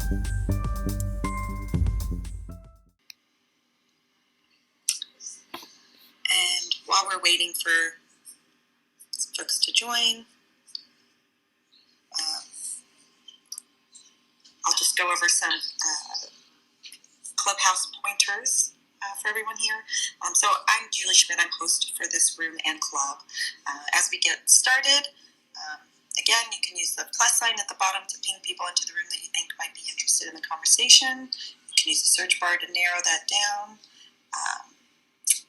And while we're waiting for folks to join, I'll just go over some clubhouse pointers for everyone here. So I'm Julie Szmyd. I'm host for this room and club. As we get started, again, you can use the plus sign at the bottom to ping people into the room that you think might be interested in the conversation. You can use the search bar to narrow that down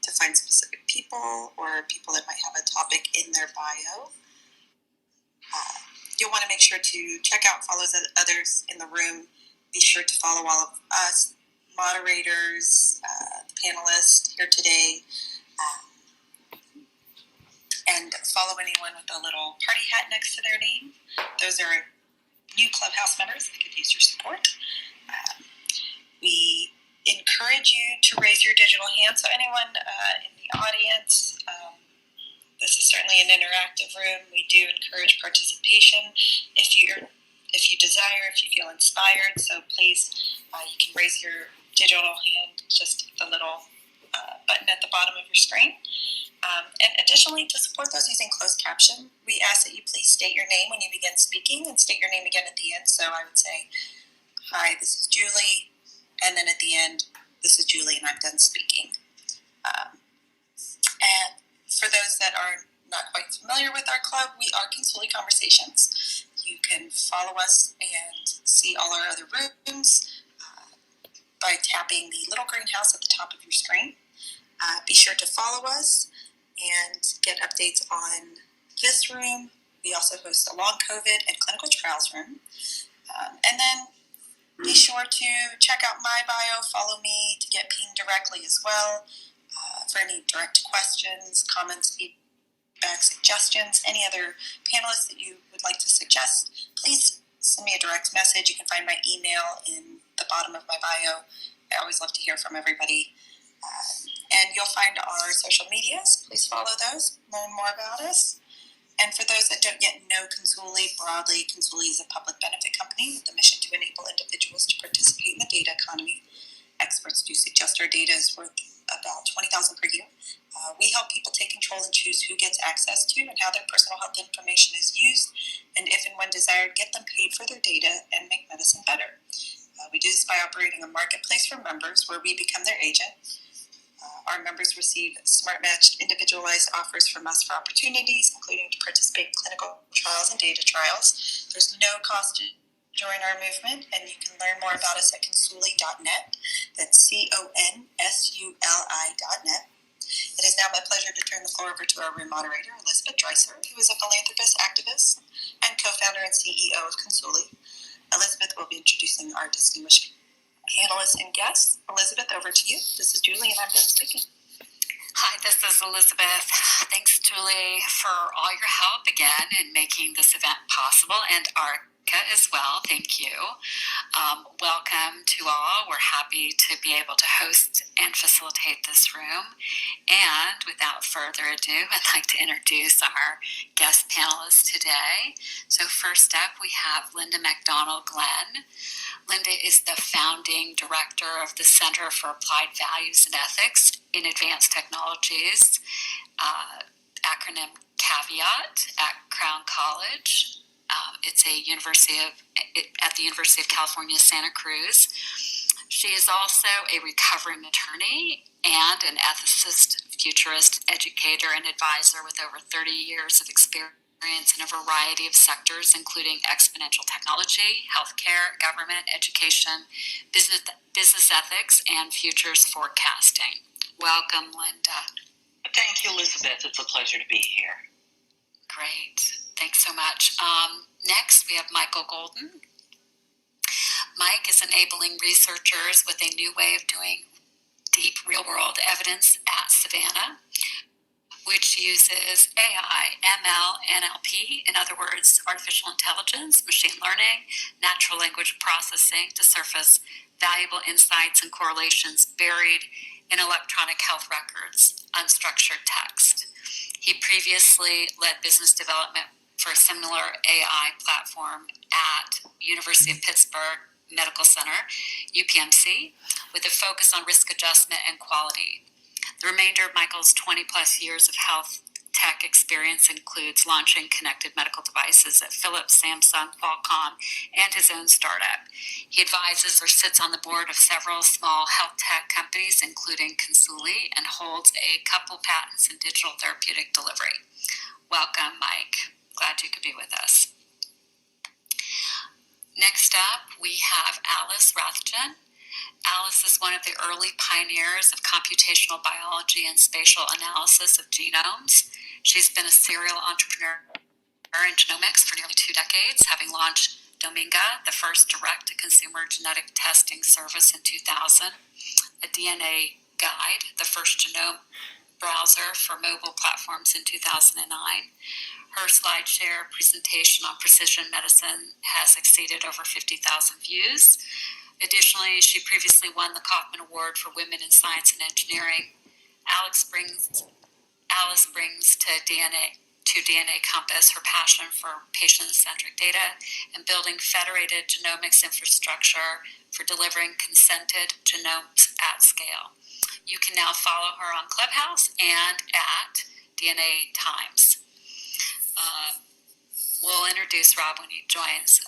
to find specific people or people that might have a topic in their bio. You'll want to make sure to check out, follow others in the room. Be sure to follow all of us, moderators, the panelists here today, and follow anyone with a little party hat next to their name. Those are new Clubhouse members that could use your support. We encourage you to raise your digital hand. So anyone in the audience, this is certainly an interactive room. We do encourage participation if you desire, if you feel inspired. So please, you can raise your digital hand, just the little button at the bottom of your screen. And additionally, to support those using closed caption, we ask that you please state your name when you begin speaking and state your name again at the end. So I would say, hi, this is Julie. And then at the end, this is Julie and I'm done speaking. And for those that are not quite familiar with our club, we are Consuli Conversations. You can follow us and see all our other rooms by tapping the little green house at the top of your screen. Be sure to follow us and get updates on this room. We also host a long COVID and clinical trials room. And then be sure to check out my bio, follow me to get pinged directly as well. For any direct questions, comments, feedback, suggestions, any other panelists that you would like to suggest, please send me a direct message. You can find my email in the bottom of my bio. I always love to hear from everybody. And you'll find our social medias. Please follow those, learn more about us. And for those that don't yet know Consuli broadly, Consuli is a public benefit company with the mission to enable individuals to participate in the data economy. Experts do suggest our data is worth about $20,000 per year. We help people take control and choose who gets access to and how their personal health information is used, and if and when desired, get them paid for their data and make medicine better. We do this by operating a marketplace for members where we become their agent. Our members receive smart-matched, individualized offers from us for opportunities, including to participate in clinical trials and data trials. There's no cost to join our movement, and you can learn more about us at consuli.net. That's CONSULI.net. It is now my pleasure to turn the floor over to our room moderator, Elizabeth Dreicer, who is a philanthropist, activist, and co-founder and CEO of Consuli. Elizabeth will be introducing our distinguished panelists and guests. Elizabeth, over to you. This is Julie, and I'm done speaking. Hi, this is Elizabeth. Thanks, Julie, for all your help again in making this event possible, and Arca as well. Thank you. Welcome to all. We're happy to be able to host and facilitate this room. And without further ado, I'd like to introduce our guest panelists today. So first up, we have Linda MacDonald Glenn. Linda is the founding director of the Center for Applied Values and Ethics in Advanced Technologies, acronym CAVEAT, at Crown College. It's at the University of California, Santa Cruz. She is also a recovering attorney and an ethicist, futurist, educator, and advisor with over 30 years of experience in a variety of sectors, including exponential technology, healthcare, government, education, business ethics, and futures forecasting. Welcome, Linda. Thank you, Elizabeth. It's a pleasure to be here. Great. Thanks so much. Next, we have Michael Golden. Mike is enabling researchers with a new way of doing deep real-world evidence at Savana, which uses AI, ML, NLP, in other words, artificial intelligence, machine learning, natural language processing to surface valuable insights and correlations buried in electronic health records, unstructured text. He previously led business development for a similar AI platform at University of Pittsburgh, Medical Center, UPMC, with a focus on risk adjustment and quality. The remainder of Michael's 20-plus years of health tech experience includes launching connected medical devices at Philips, Samsung, Qualcomm, and his own startup. He advises or sits on the board of several small health tech companies, including Consuli, and holds a couple patents in digital therapeutic delivery. Welcome, Mike. Glad you could be with us. Next up, we have Alice Rathjen. Alice is one of the early pioneers of computational biology and spatial analysis of genomes. She's been a serial entrepreneur in genomics for nearly 2 decades, having launched Dominga, the first direct-to-consumer genetic testing service in 2000, a DNA Guide, the first genome browser for mobile platforms in 2009. Her SlideShare presentation on precision medicine has exceeded over 50,000 views. Additionally, she previously won the Kauffman Award for Women in Science and Engineering. Alice brings to DNA Compass her passion for patient-centric data and building federated genomics infrastructure for delivering consented genomes at scale. You can now follow her on Clubhouse and at DNA Times. We'll introduce Rob when he joins.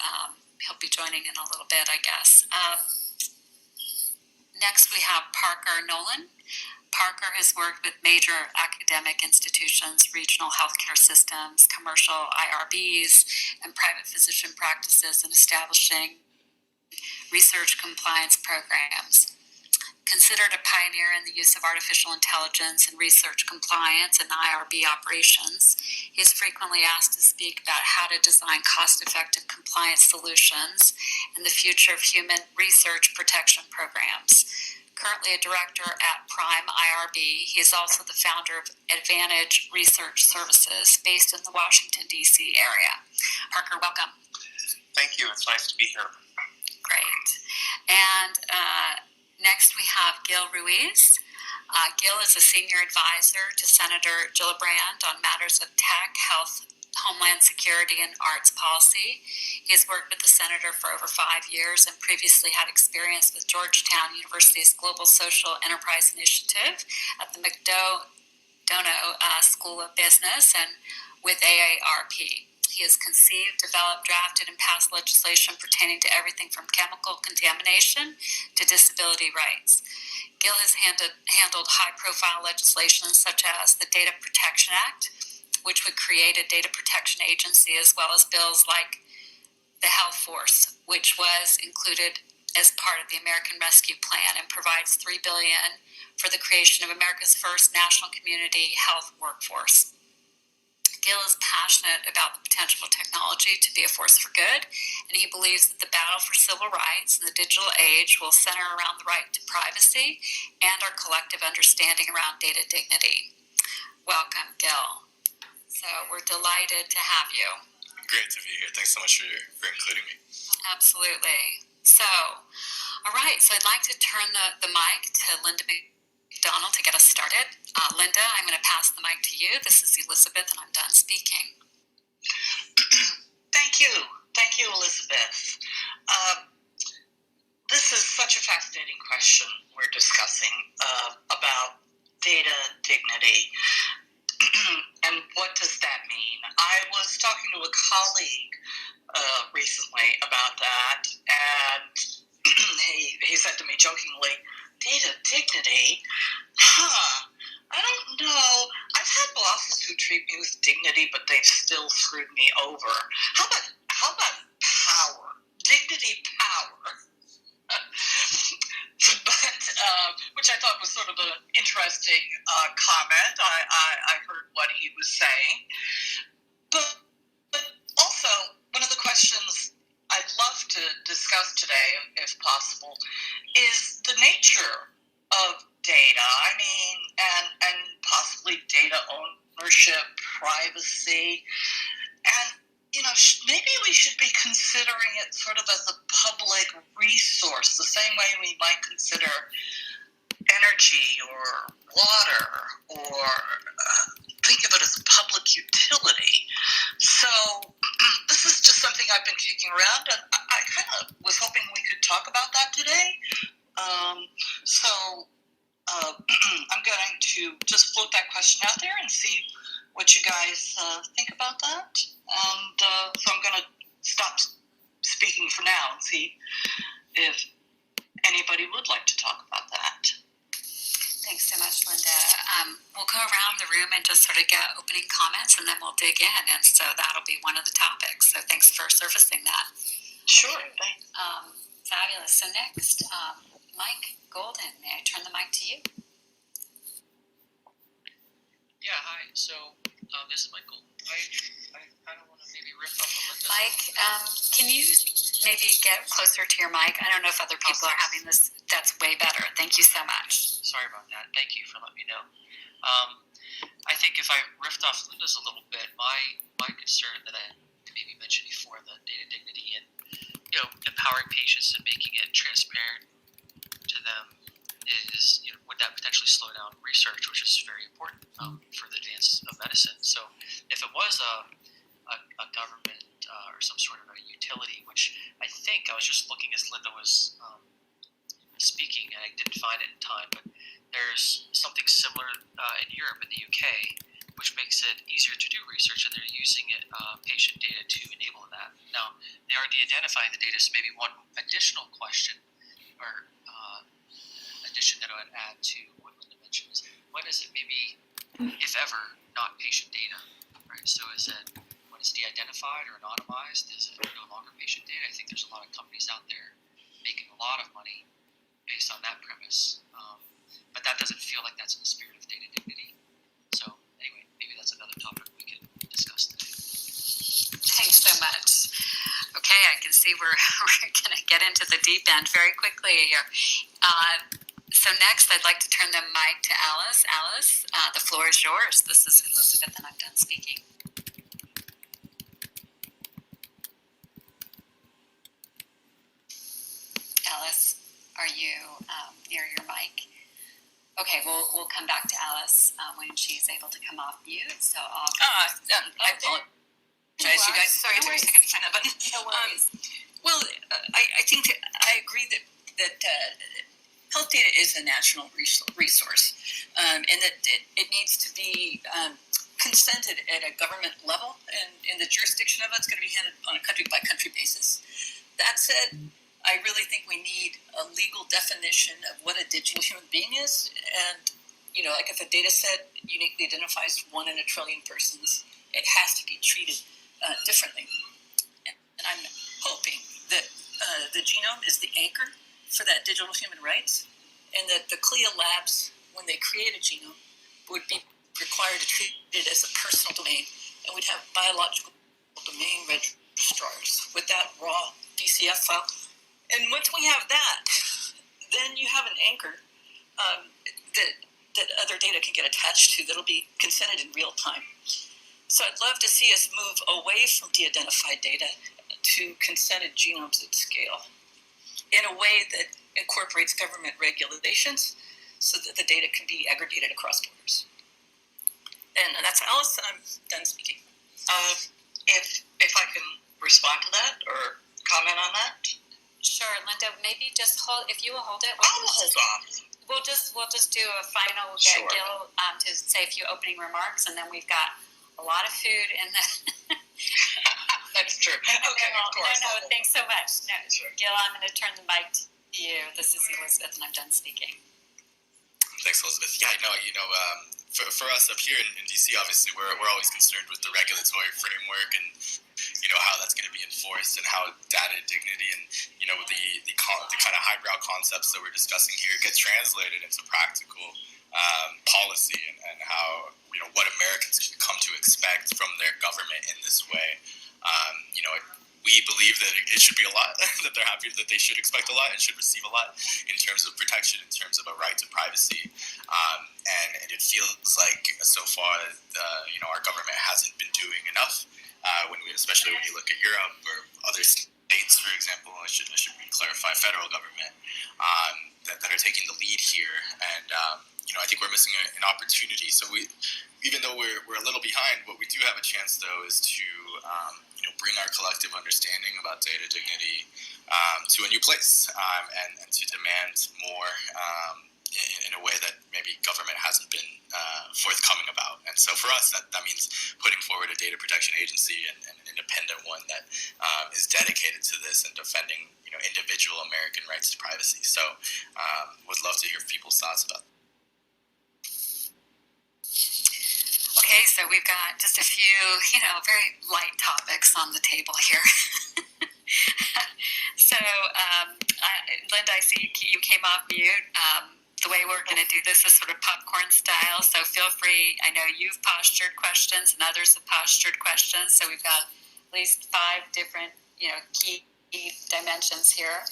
He'll be joining in a little bit, I guess. Next, we have Parker Nolan. Parker has worked with major academic institutions, regional healthcare systems, commercial IRBs, and private physician practices in establishing research compliance programs. Considered a pioneer in the use of artificial intelligence in research compliance and IRB operations, he is frequently asked to speak about how to design cost-effective compliance solutions and the future of human research protection programs. Currently a director at Prime IRB, he is also the founder of Advantage Research Services based in the Washington, D.C. area. Parker, welcome. Thank you. It's nice to be here. Great. And next, we have Gil Ruiz. Gil is a senior advisor to Senator Gillibrand on matters of tech, health, homeland security, and arts policy. He has worked with the senator for over 5 years and previously had experience with Georgetown University's Global Social Enterprise Initiative at the MacDonald School of Business and with AARP. He has conceived, developed, drafted, and passed legislation pertaining to everything from chemical contamination to disability rights. Gil has handled high-profile legislation such as the Data Protection Act, which would create a data protection agency, as well as bills like the Health Force, which was included as part of the American Rescue Plan and provides $3 billion for the creation of America's first national community health workforce. Gil is passionate about the potential of technology to be a force for good, and he believes that the battle for civil rights in the digital age will center around the right to privacy and our collective understanding around data dignity. Welcome, Gil. So we're delighted to have you. Great to be here. Thanks so much for including me. Absolutely. So, all right. So I'd like to turn the mic to Linda MacDonald to get us started. Linda, I'm going to pass the mic to you. This is Elizabeth, and I'm done speaking. Thank you. Thank you, Elizabeth. This is such a fascinating question we're discussing about data dignity. And what does that mean? I was talking to a colleague recently about that, and he said to me jokingly, data dignity? I don't know. I've had bosses who treat me with dignity, but they've still screwed me over. How about power? Dignity power. Which I thought was sort of an interesting comment. I heard what he was saying. But also, one of the questions I'd love to discuss today, if possible, is the nature of data. I mean, and possibly data ownership, privacy, and maybe we should be considering it sort of as a public resource, the same way we might consider energy or water, or think of it as a public utility. So this this is just something I've been kicking around, and I kind of was hoping we could talk about that today. I'm going to just float that question out there and see what you guys think about that. And so I'm going to stop speaking for now and see if anybody would like to talk about that. Thanks so much, Linda. We'll go around the room and just sort of get opening comments, and then we'll dig in. And so that'll be one of the topics. So thanks for surfacing that. Sure. Thanks. Fabulous. So next, Mike Golden, may I turn the mic to you? Yeah, hi. So this is Mike Golden. I kind of want to maybe riff off of Linda. Mike, can you maybe get closer to your mic? I don't know if other people are having this. That's way better. Thank you so much. Sorry about that. Thank you for letting me know. I think if I riffed off Linda's a little bit, my concern that I maybe mentioned before, the data dignity and empowering patients and making it transparent to them is, would that potentially slow down research, which is very important for the advance of medicine. So if it was a government or some sort of a utility, which I think I was just looking as Linda was speaking, and I didn't find it in time, but there's something similar in Europe, in the UK, which makes it easier to do research, and they're using patient data to enable that. Now, they are de-identifying the data, so maybe one additional question or addition that I would add to what Linda mentioned is, when is it maybe, if ever, not patient data, right? So is it, when it's de-identified or anonymized, is it no longer patient data? I think there's a lot of companies out there making a lot of money based on that premise, but that doesn't feel like that's in the spirit of data dignity. So anyway, maybe that's another topic we can discuss today. Thanks so much. Okay, I can see we're going to get into the deep end very quickly here. So next, I'd like to turn the mic to Alice. Alice, the floor is yours. This is Elizabeth, and I'm done speaking. Alice, are you near your mic? Okay, we'll come back to Alice when she's able to come off mute. So I'll. I apologize, you guys. Sorry, it took me a second to find that button. No worries. I think that I agree that health data is a national resource, and that it needs to be consented at a government level, and in the jurisdiction of it, it's going to be handled on a country-by-country basis. That said, I really think we need a legal definition of what a digital human being is, and like if a data set uniquely identifies 1 in a trillion persons, it has to be treated differently. And I'm hoping that the genome is the anchor for that digital human rights, and that the CLIA labs, when they create a genome, would be required to treat it as a personal domain, and we'd have biological domain registrars with that raw DCF file. And once we have that, then you have an anchor that other data can get attached to that'll be consented in real time. So I'd love to see us move away from de-identified data to consented genomes at scale in a way that incorporates government regulations so that the data can be aggregated across borders. And that's Alice, and I'm done speaking. If I can respond to that or comment on that. Sure, Linda. Maybe just hold. If you will hold it, I'll hold on. We'll just do a final. We'll get Gil to say a few opening remarks, and then we've got a lot of food in the. That's true. Okay, of course. No, thanks so much. No, sure. Gil, I'm going to turn the mic to you. This is Elizabeth, and I'm done speaking. Thanks, Elizabeth. Yeah, for us up here in DC, obviously we're always concerned with the regulatory framework and how that's going to be enforced, and how data dignity and the kind of highbrow concepts that we're discussing here get translated into practical policy, and how what Americans can come to expect from their government in this way. We believe that it should be a lot, that they're happy that they should expect a lot and should receive a lot in terms of protection, in terms of a right to privacy. And it feels like so far, our government hasn't been doing enough. Especially when you look at Europe or other states, for example, I should clarify, federal government, that are taking the lead here. And I think we're missing an opportunity. So even though we're a little behind, what we do have a chance though is to bring our collective understanding about data dignity to a new place, and to demand more in a way that maybe government hasn't been forthcoming about. And so for us, that means putting forward a data protection agency, and an independent one that is dedicated to this and defending individual American rights to privacy. So would love to hear people's thoughts about that. Okay, so we've got just a few, very light topics on the table here. So, Linda, I see you came off mute. The way we're going to do this is sort of popcorn style, so feel free. I know you've postured questions and others have postured questions, so we've got at least 5 different, key dimensions here.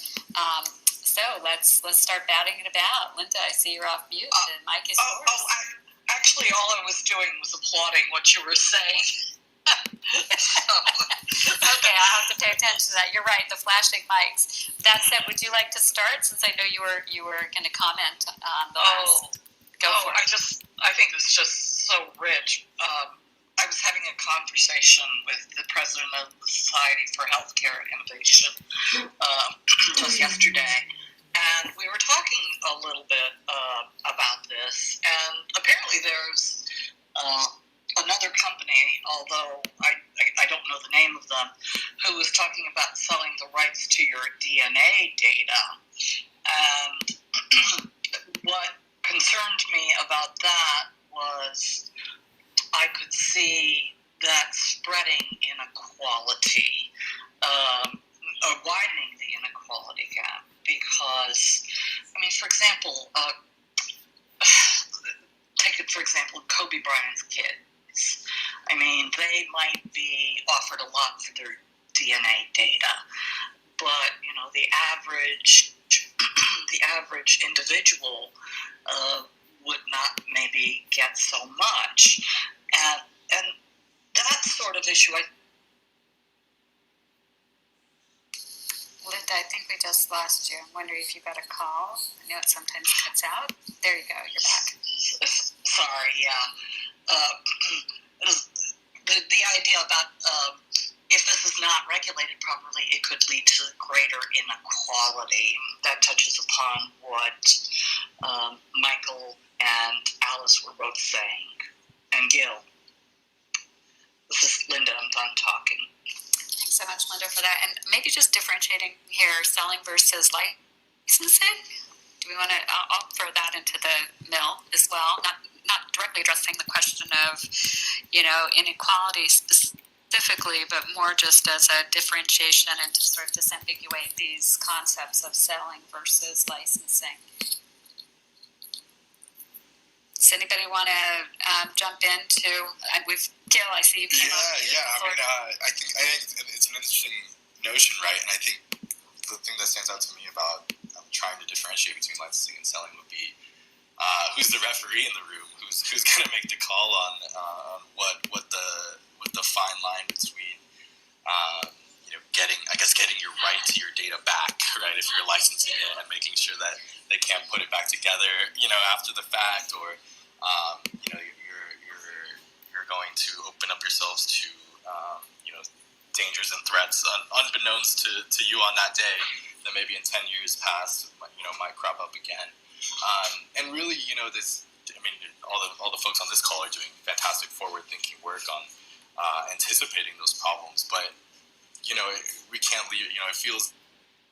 So let's start batting it about. Linda, I see you're off mute. The mic is yours. Actually, all I was doing was applauding what you were saying. Okay, I'll have to pay attention to that. You're right, the flashing mics. That said, would you like to start, since I know you were going to comment on the last? Go for it. I think it's just so rich. I was having a conversation with the president of the Society for Healthcare Innovation just yesterday, and we were talking a little bit about this, and apparently there's another company, although I don't know the name of them, who was talking about selling the rights to your DNA data. And what concerned me about that was I could see that spreading inequality, or widening the inequality gap, because, for example, take it for example, Kobe Bryant's kids. They might be offered a lot for their DNA data, but the average individual would not maybe get so much, and that sort of issue. Linda, I think we just lost you. I'm wondering if you got a call. I know it sometimes cuts out. There you go. You're back. Sorry, yeah. The idea about if this is not regulated properly, it could lead to greater inequality. That touches upon what Michael and Alice were both saying, and Gil. This is Linda. I'm done talking. Thanks so much, Linda, for that. And maybe just differentiating here, selling versus licensing. Do we want to? I'll throw that into the mill as well. Not directly addressing the question of, inequality specifically, but more just as a differentiation and to sort of disambiguate these concepts of selling versus licensing. Does anybody want to jump into? Gil, I see you came up. I think it's an interesting notion, right? And I think the thing that stands out to me about trying to differentiate between licensing and selling would be who's the referee in the room, who's going to make the call on what the fine line between getting your right to your data back, right? If you're licensing it and making sure that they can't put it back together, after the fact, or you're going to open up yourselves to dangers and threats unbeknownst to you on that day that maybe in 10 years past might crop up again. And really, all the folks on this call are doing fantastic forward-thinking work on anticipating those problems, but we can't leave. It feels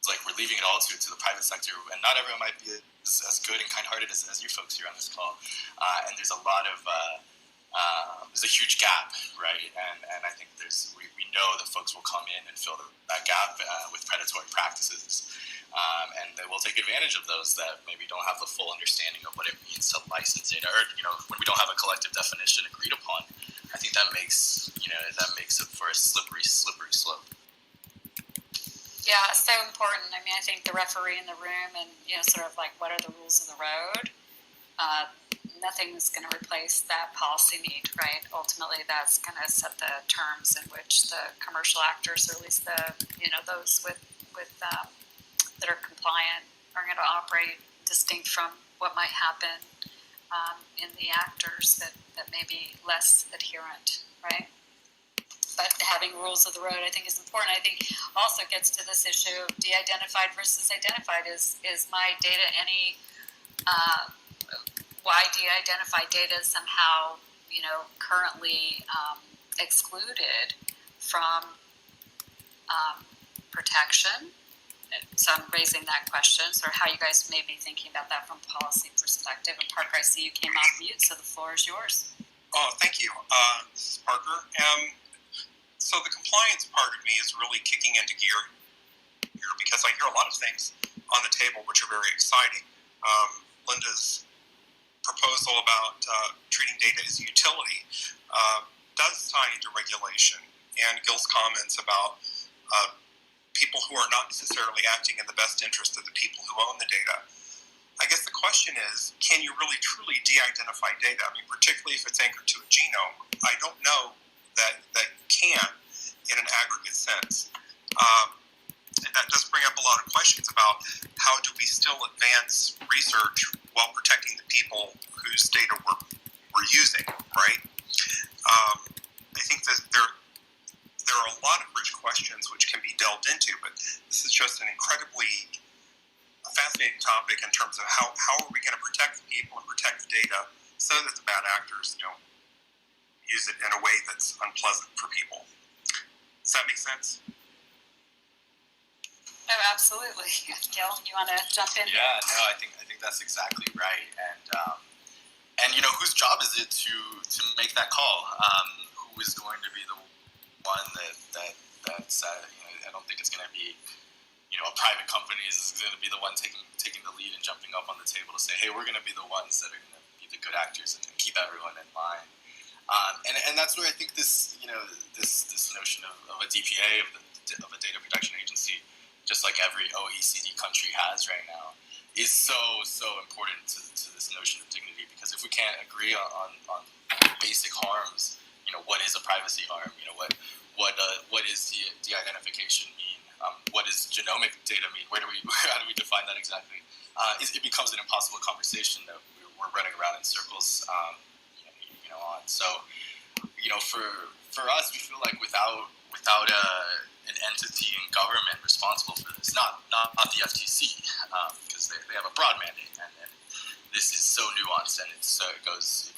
like we're leaving it all to the private sector, and not everyone might be as good and kind-hearted as you folks here on this call. And there's a lot of there's a huge gap, right? And I think we know that folks will come in and fill that gap with predatory practices. And they will take advantage of those that maybe don't have the full understanding of what it means to license data, or when we don't have a collective definition agreed upon. I think that makes it for a slippery slope. Yeah, so important. I think the referee in the room, and sort of like what are the rules of the road. Nothing's going to replace that policy need, right? Ultimately, that's going to set the terms in which the commercial actors, or at least those with that are compliant, are going to operate distinct from what might happen in the actors that may be less adherent, right? but having rules of the road, I think, is important. I think also gets to this issue of de-identified versus identified. Is my data any? Why de-identified data is somehow, currently excluded from protection? So I'm raising that question. So how you guys may be thinking about that from a policy perspective. And Parker, I see you came off mute, so the floor is yours. Oh, thank you. This is Parker. So the compliance part of me is really kicking into gear here because I hear a lot of things on the table which are very exciting. Linda's proposal about treating data as a utility does tie into regulation, and Gil's comments about people who are not necessarily acting in the best interest of the people who own the data. I guess the question is, can you really truly de-identify data? I mean, particularly if it's anchored to a genome. I don't know that you can in an aggregate sense. And that does bring up a lot of questions about how do we still advance research while protecting the people whose data we're using, right? I think that there are a lot of rich questions which can be delved into, but this is just an incredibly fascinating topic in terms of how are we going to protect the people and protect the data so that the bad actors don't use it in a way that's unpleasant for people. Does that make sense? Oh, absolutely. Gil, you want to jump in? Yeah, no, I think that's exactly right, and whose job is it to make that call? Who is going to be the one that's I don't think it's going to be a private company is going to be the one taking the lead and jumping up on the table to say, hey, we're going to be the ones that are going to be the good actors and keep everyone in line. And that's where I think this this notion of a DPA of a data protection agency, just like every OECD country has right now, is so important to this notion of dignity. Because if we can't agree on basic harms, what is a privacy harm? What is the de-identification mean? What does genomic data mean? How do we define that exactly? It becomes an impossible conversation that we're running around in circles on. So, for us, we feel like without an entity in government responsible for this, not the FTC, because they have a broad mandate, and this is so nuanced, and it goes.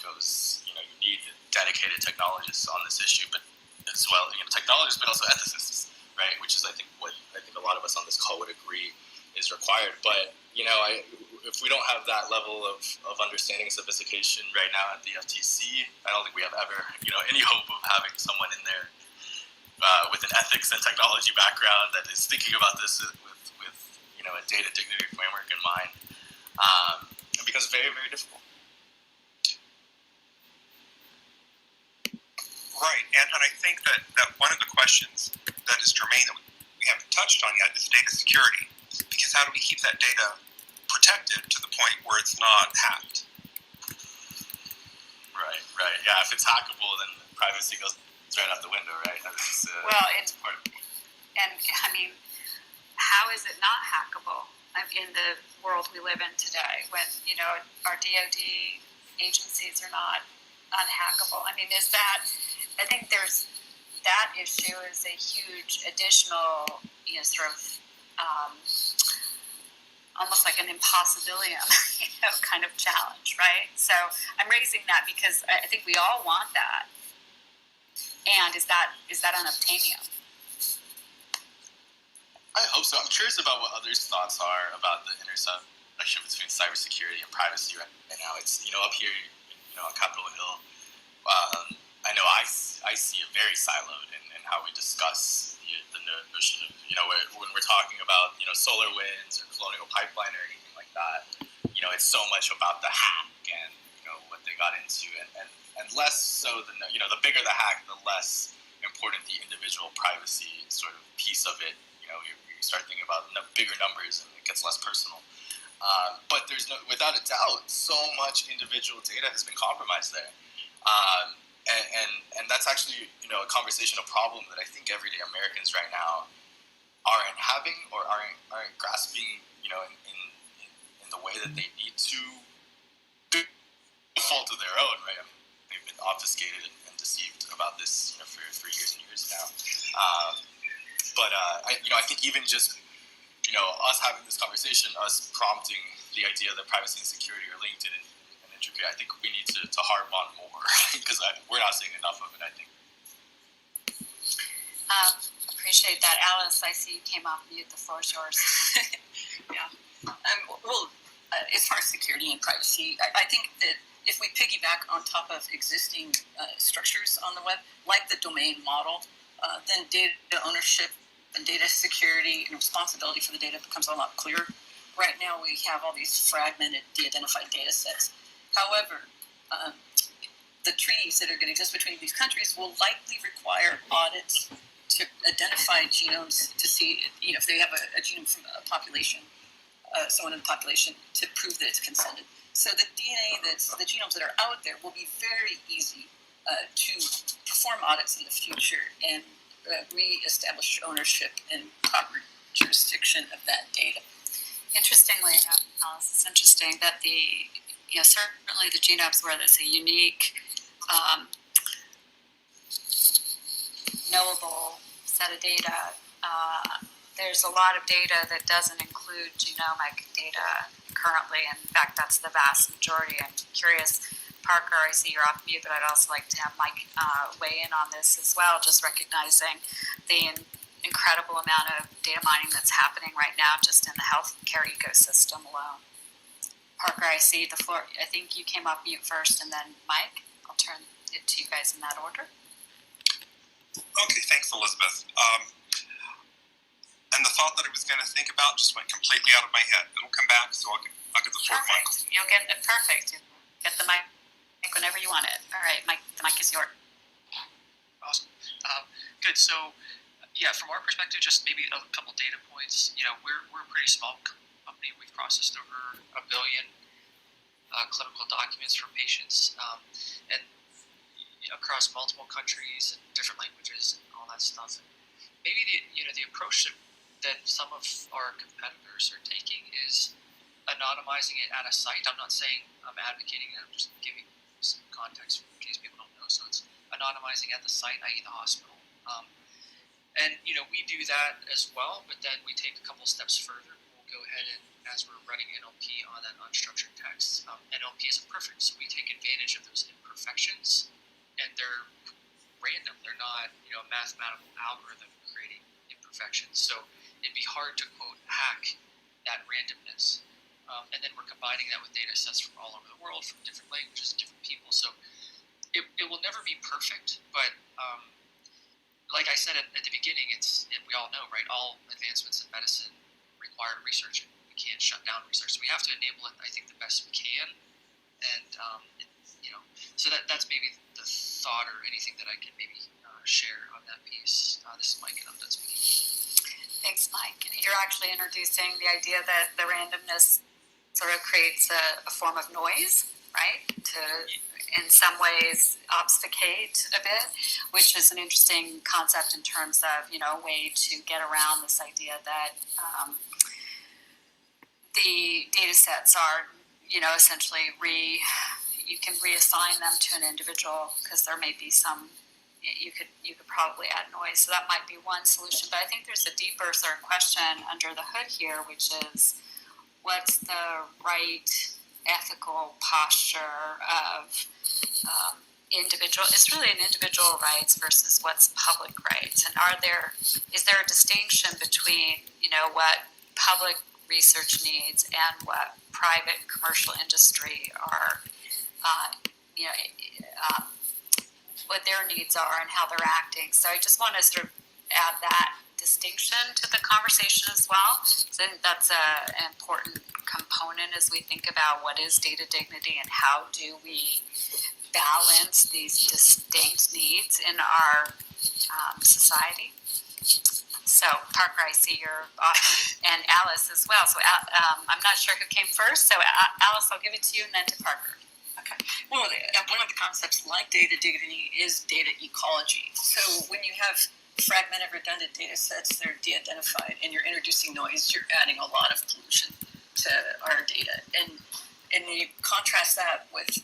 You need dedicated technologists on this issue, but as well, technologists, but also ethicists, right? Which is, I think, what a lot of us on this call would agree is required. But if we don't have that level of understanding and sophistication right now at the FTC, I don't think we have ever any hope of having someone in there with an ethics and technology background that is thinking about this with a data dignity framework in mind. It becomes very, very difficult. Right, and I think that one of the questions that is germane that we haven't touched on yet is data security. Because how do we keep that data protected to the point where it's not hacked? Right. Yeah, if it's hackable, then privacy goes right out the window, right? How is it not hackable in the world we live in today when, our DoD agencies are not unhackable? I think there's that issue is a huge additional, almost like an impossibilium, kind of challenge, right? So I'm raising that because I think we all want that. And is that unobtainium? I hope so. I'm curious about what others' thoughts are about the intersection between cybersecurity and privacy right now. It's up here, on Capitol Hill. I know I see it very siloed in how we discuss the notion of when we're talking about solar winds or colonial pipeline or anything like that. It's so much about the hack and what they got into, and less so the bigger the hack, the less important the individual privacy sort of piece of it. You start thinking about bigger numbers and it gets less personal. But there's without a doubt, so much individual data has been compromised there. And that's actually, a conversation, a problem that I think everyday Americans right now aren't having or aren't grasping, in the way that they need to, do fault of their own, right? They've been obfuscated and deceived about this, for years and years now. I think even just, us having this conversation, us prompting the idea that privacy and security are linked in an entropy, I think we need to harp on more because we're not seeing enough of it, I think. Appreciate that. Alice, I see you came off mute. The floor is yours. Yeah. As far as security and privacy, I think that if we piggyback on top of existing structures on the web, like the domain model, then data ownership and data security and responsibility for the data becomes a lot clearer. Right now, we have all these fragmented, de-identified data sets. However, the treaties that are going to exist between these countries will likely require audits to identify genomes to see, if they have a genome from a population, someone in the population, to prove that it's consented. So the DNA, the genomes that are out there will be very easy to perform audits in the future and re-establish ownership and proper jurisdiction of that data. Interestingly enough, Alice, it's interesting that certainly the genomes where there's a unique, knowable set of data. There's a lot of data that doesn't include genomic data currently. In fact, that's the vast majority. I'm curious, Parker, I see you're off mute, but I'd also like to have Mike weigh in on this as well, just recognizing the incredible amount of data mining that's happening right now just in the healthcare ecosystem alone. Parker, I see the floor. I think you came off mute first, and then Mike. I'll turn it to you guys in that order. Okay, thanks, Elizabeth. And the thought that I was going to think about just went completely out of my head. It'll come back, so I'll get the floor. Perfect. You'll get it. Perfect. Get the mic whenever you want it. All right, Mike. The mic is yours. Awesome. Good. So, yeah, from our perspective, just maybe a couple data points. We're a pretty small company. We've processed over 1 billion clinical documents for patients, and across multiple countries and different languages and all that stuff. And maybe the approach that some of our competitors are taking is anonymizing it at a site. I'm not saying I'm advocating it. I'm just giving some context in case people don't know. So it's anonymizing at the site, i.e. the hospital. And we do that as well, but then we take a couple steps further. We'll go ahead and, as we're running NLP on that unstructured text, NLP isn't perfect, so we take advantage of those imperfections, and they're random. They're not, a mathematical algorithm creating imperfections. So it'd be hard to, quote, hack that randomness. And then we're combining that with data sets from all over the world, from different languages, different people. So it will never be perfect, but like I said at the beginning, we all know, right? All advancements in medicine require research. We can't shut down research. So we have to enable it, I think, the best we can. And, so that's maybe the thought or anything that I can maybe share on that piece. This is Mike, and I'm done speaking. Thanks, Mike. You're actually introducing the idea that the randomness sort of creates a form of noise, right? To, in some ways, obfuscate a bit, which is an interesting concept in terms of, a way to get around this idea that the data sets are, essentially you can reassign them to an individual because there may be some, you could probably add noise. So that might be one solution. But I think there's a deeper sort of question under the hood here, which is what's the right ethical posture of it's really an individual rights versus what's public rights. And is there a distinction between, what public research needs and what private commercial industry are, what their needs are and how they're acting. So I just want to sort of add that distinction to the conversation as well. So I think that's an important component as we think about what is data dignity and how do we balance these distinct needs in our society. So, Parker, I see you're off, and Alice as well. So, I'm not sure who came first. So, Alice, I'll give it to you, and then to Parker. Okay. Well, one of the concepts like data dignity is data ecology. So, when you have fragmented, redundant data sets that are de-identified, and you're introducing noise, you're adding a lot of pollution to our data. And you contrast that with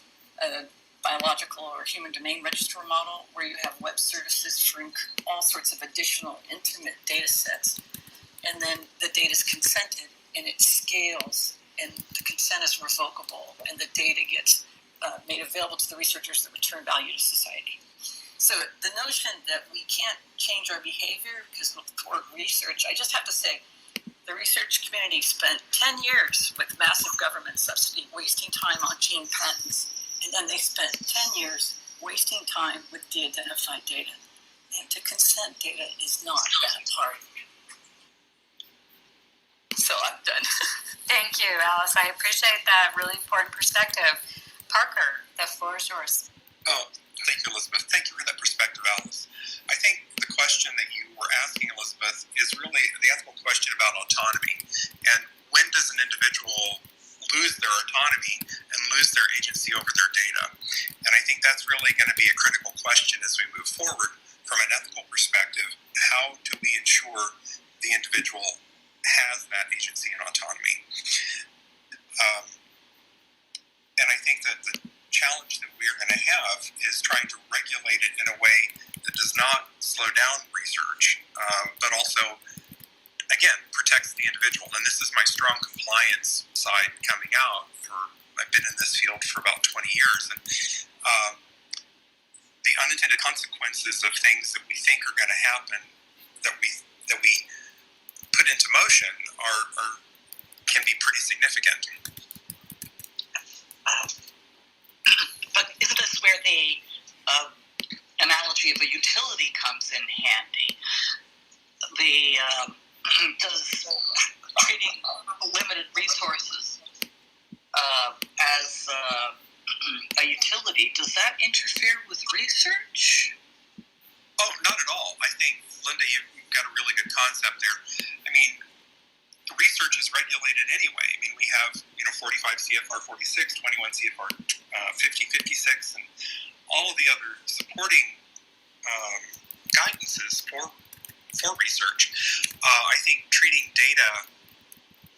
biological or human domain registrar model, where you have web services for all sorts of additional intimate data sets, and then the data is consented and it scales, and the consent is revocable, and the data gets made available to the researchers that return value to society. So the notion that we can't change our behavior because of poor research, I just have to say, the research community spent 10 years with massive government subsidy wasting time on gene patents, and then they spent 10 years wasting time with de-identified data. And to consent data is not that hard. So I'm done. Thank you, Alice. I appreciate that really important perspective. Parker, the floor is yours. Oh, thank you, Elizabeth. Thank you for that perspective, Alice. I think the question that you were asking, Elizabeth, is really the ethical question about autonomy. And when does an individual lose their autonomy and lose their agency over their data? And I think that's really going to be a critical question as we move forward from an ethical perspective. How do we ensure the individual has that agency and autonomy? And I think that the challenge that we are going to have is trying to regulate it in a way that does not slow down research, but also, again, protects the individual. And this is my strong compliance side coming out. I've been in this field for about 20 years, and the unintended consequences of things that we think are going to happen, that we put into motion, can be pretty significant. But isn't this where the analogy of a utility comes in handy? Does treating limited resources as a utility, does that interfere with research? Oh, not at all. I think, Linda, you've got a really good concept there. I mean, research is regulated anyway. I mean, we have 45 CFR 46, 21 CFR 5056, and all of the other supporting guidances for research. I think treating data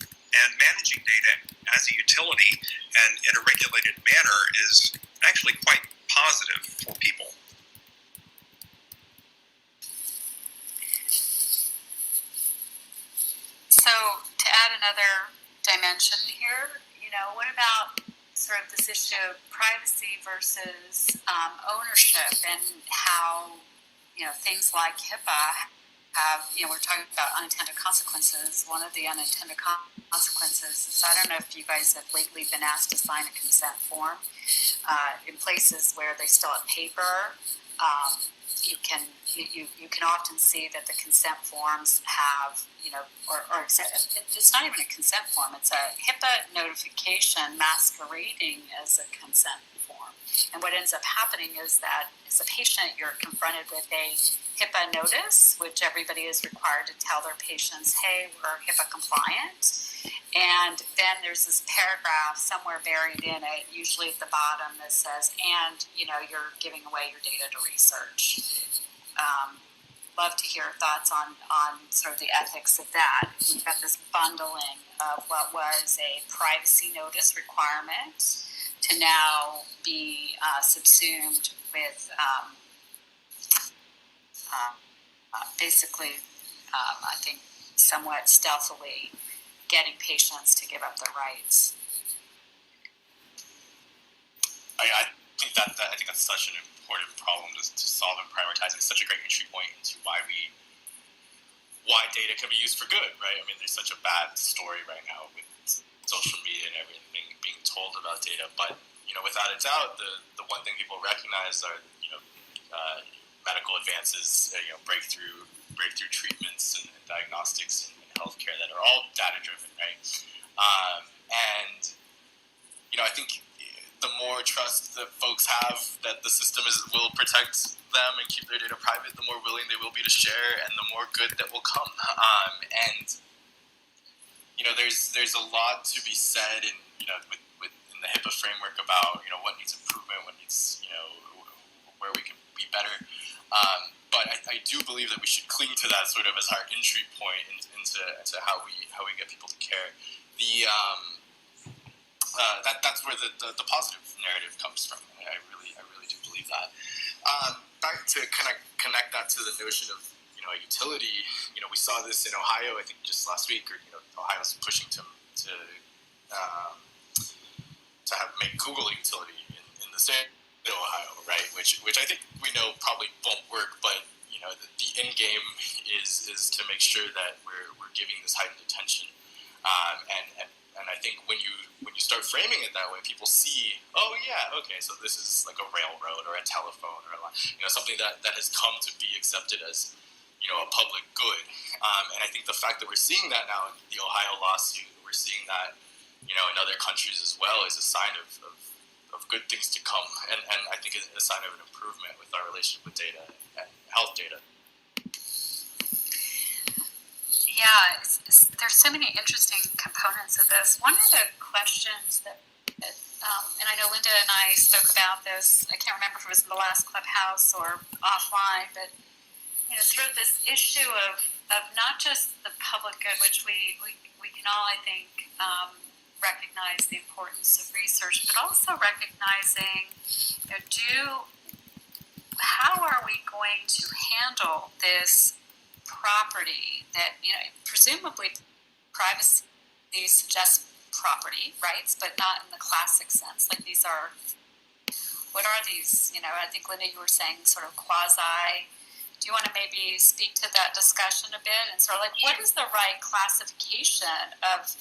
and managing data as a utility and in a regulated manner is actually quite positive for people. So to add another dimension here, what about sort of this issue of privacy versus ownership, and how, things like HIPAA have, we're talking about unintended consequences. One of the unintended consequences is, I don't know if you guys have lately been asked to sign a consent form in places where they still have paper. You can often see that the consent forms have, it's not even a consent form, it's a HIPAA notification masquerading as a consent form. And what ends up happening is that as a patient, you're confronted with a HIPAA notice, which everybody is required to tell their patients, hey, we're HIPAA compliant. And then there's this paragraph somewhere buried in it, usually at the bottom, that says, and, you're giving away your data to research. Love to hear thoughts on sort of the ethics of that. We've got this bundling of what was a privacy notice requirement to now be subsumed with basically, I think, somewhat stealthily getting patients to give up their rights. I think that's such an important problem to solve and prioritize. It's such a great entry point into why data can be used for good, right? I mean, there's such a bad story right now with social media and everything being told about data. But without a doubt, the one thing people recognize are medical advances, breakthrough treatments and diagnostics and healthcare that are all data driven, right? And I think the more trust that folks have that the system will protect them and keep their data private, the more willing they will be to share, and the more good that will come. There's a lot to be said in in the HIPAA framework about what needs improvement, what needs where we can be better. But I do believe that we should cling to that sort of as our entry point into how we get people to care. that's where the positive narrative comes from. I really do believe that. Back to kind of connect that to the notion of a utility. We saw this in Ohio, I think just last week, or Ohio's pushing to make Google a utility in the state of Ohio, right? Which I think we know probably won't work, but the end game is to make sure that we're giving this heightened attention, and I think when you start framing it that way, people see, oh yeah, okay, so this is like a railroad or a telephone or something that has come to be accepted as a public good, and I think the fact that we're seeing that now in the Ohio lawsuit, we're seeing that in other countries as well, is a sign of good things to come, and I think it's a sign of an improvement with our relationship with data and health data. Yeah, there's so many interesting components of this. One of the questions that and I know Linda and I spoke about this, I can't remember if it was in the last Clubhouse or offline, but sort of this issue of not just the public good, which we can all, I think, recognize the importance of research, but also recognizing, how are we going to handle this property that, presumably privacy suggests property rights, but not in the classic sense. Like what are these? I think, Linda, you were saying sort of quasi. Do you want to maybe speak to that discussion a bit, and sort of like what is the right classification of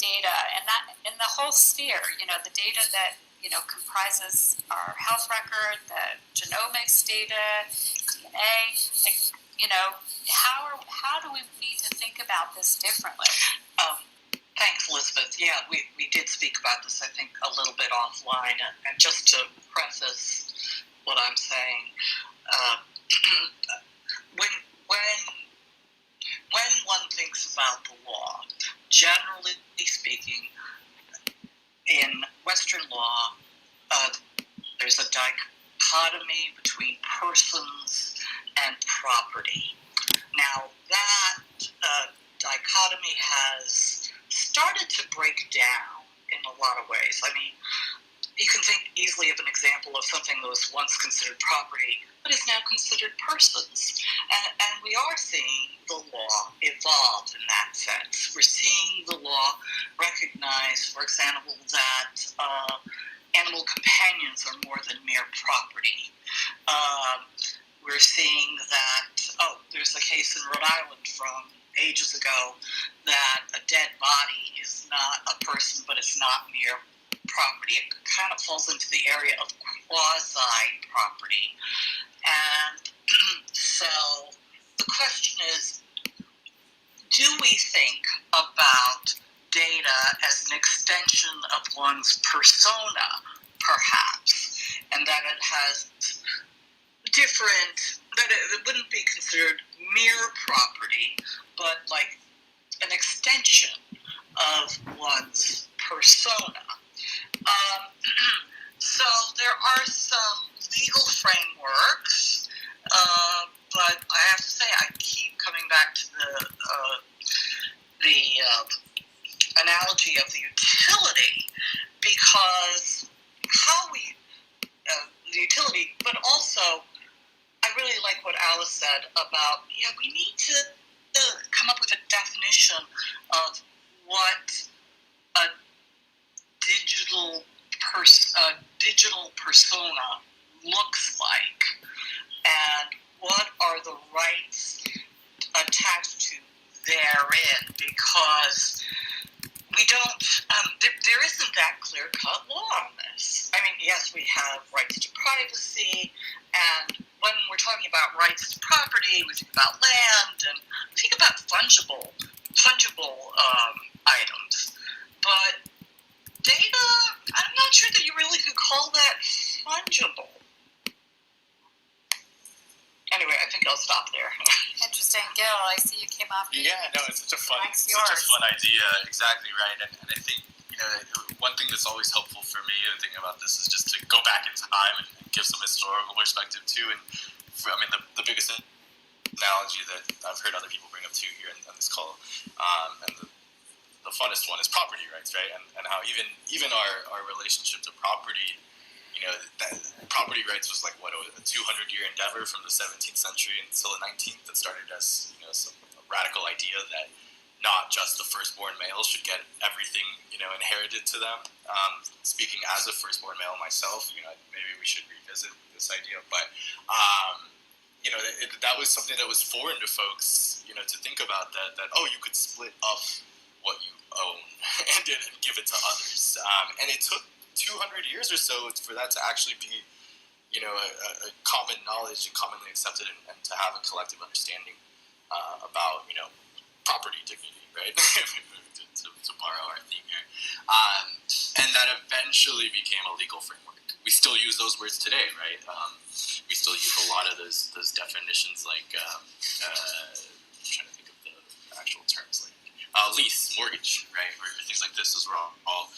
data, and that in the whole sphere, the data that comprises our health record, the genomics data, DNA, how do we need to think about this differently? Thanks, Elizabeth. Yeah, we did speak about this, I think, a little bit offline, and just to preface what I'm saying, when one thinks about the law, generally speaking, in Western law, there's a dichotomy between persons and property. Now, that dichotomy has started to break down in a lot of ways. I mean, you can think easily of an example of something that was once considered property, but is now considered persons. And we are seeing the law evolve in that sense. We're seeing the law recognize, for example, that animal companions are more than mere property. We're seeing that, there's a case in Rhode Island from ages ago that a dead body is not a person, but it's not mere property. It kind of falls into the area of quasi-property. And so the question is, do we think about data as an extension of one's persona, perhaps, and that it has that it wouldn't be considered mere property, but like an extension of one's persona. So there are some legal frameworks, but I have to say I keep coming back to the analogy of the utility, because how we the utility, but also I really like what Alice said about we need to come up with a definition of what a digital persona looks like, and what are the rights attached to therein, because we don't, there isn't that clear-cut law on this. I mean, yes, we have rights to privacy, and when we're talking about rights to property, we think about land, and we think about fungible items. But data, I'm not sure that you really could call that fungible. Anyway, I think I'll stop there. Interesting. Gil, I see you came off. Yeah, no, it's such a fun idea. Exactly right. And I think, one thing that's always helpful for me in thinking about this is just to go back in time and give some historical perspective too. And the biggest analogy that I've heard other people bring up too here on this call, and the funnest one is property rights, right? And how even our relationship to property, that property rights was like a 200-year endeavor from the 17th century until the 19th that started as some radical idea that not just the firstborn male should get everything inherited to them. Speaking as a firstborn male myself, maybe we should revisit this idea, but that was something that was foreign to folks, to think about that you could split up what you own and give it to others, and it took 200 years or so for that to actually be, a common knowledge and commonly accepted, and to have a collective understanding about, property dignity, right? to borrow our theme here, and that eventually became a legal framework. We still use those words today, right? We still use a lot of those definitions, like I'm trying to think of the actual terms, like lease, mortgage, right, or things like this. Those were all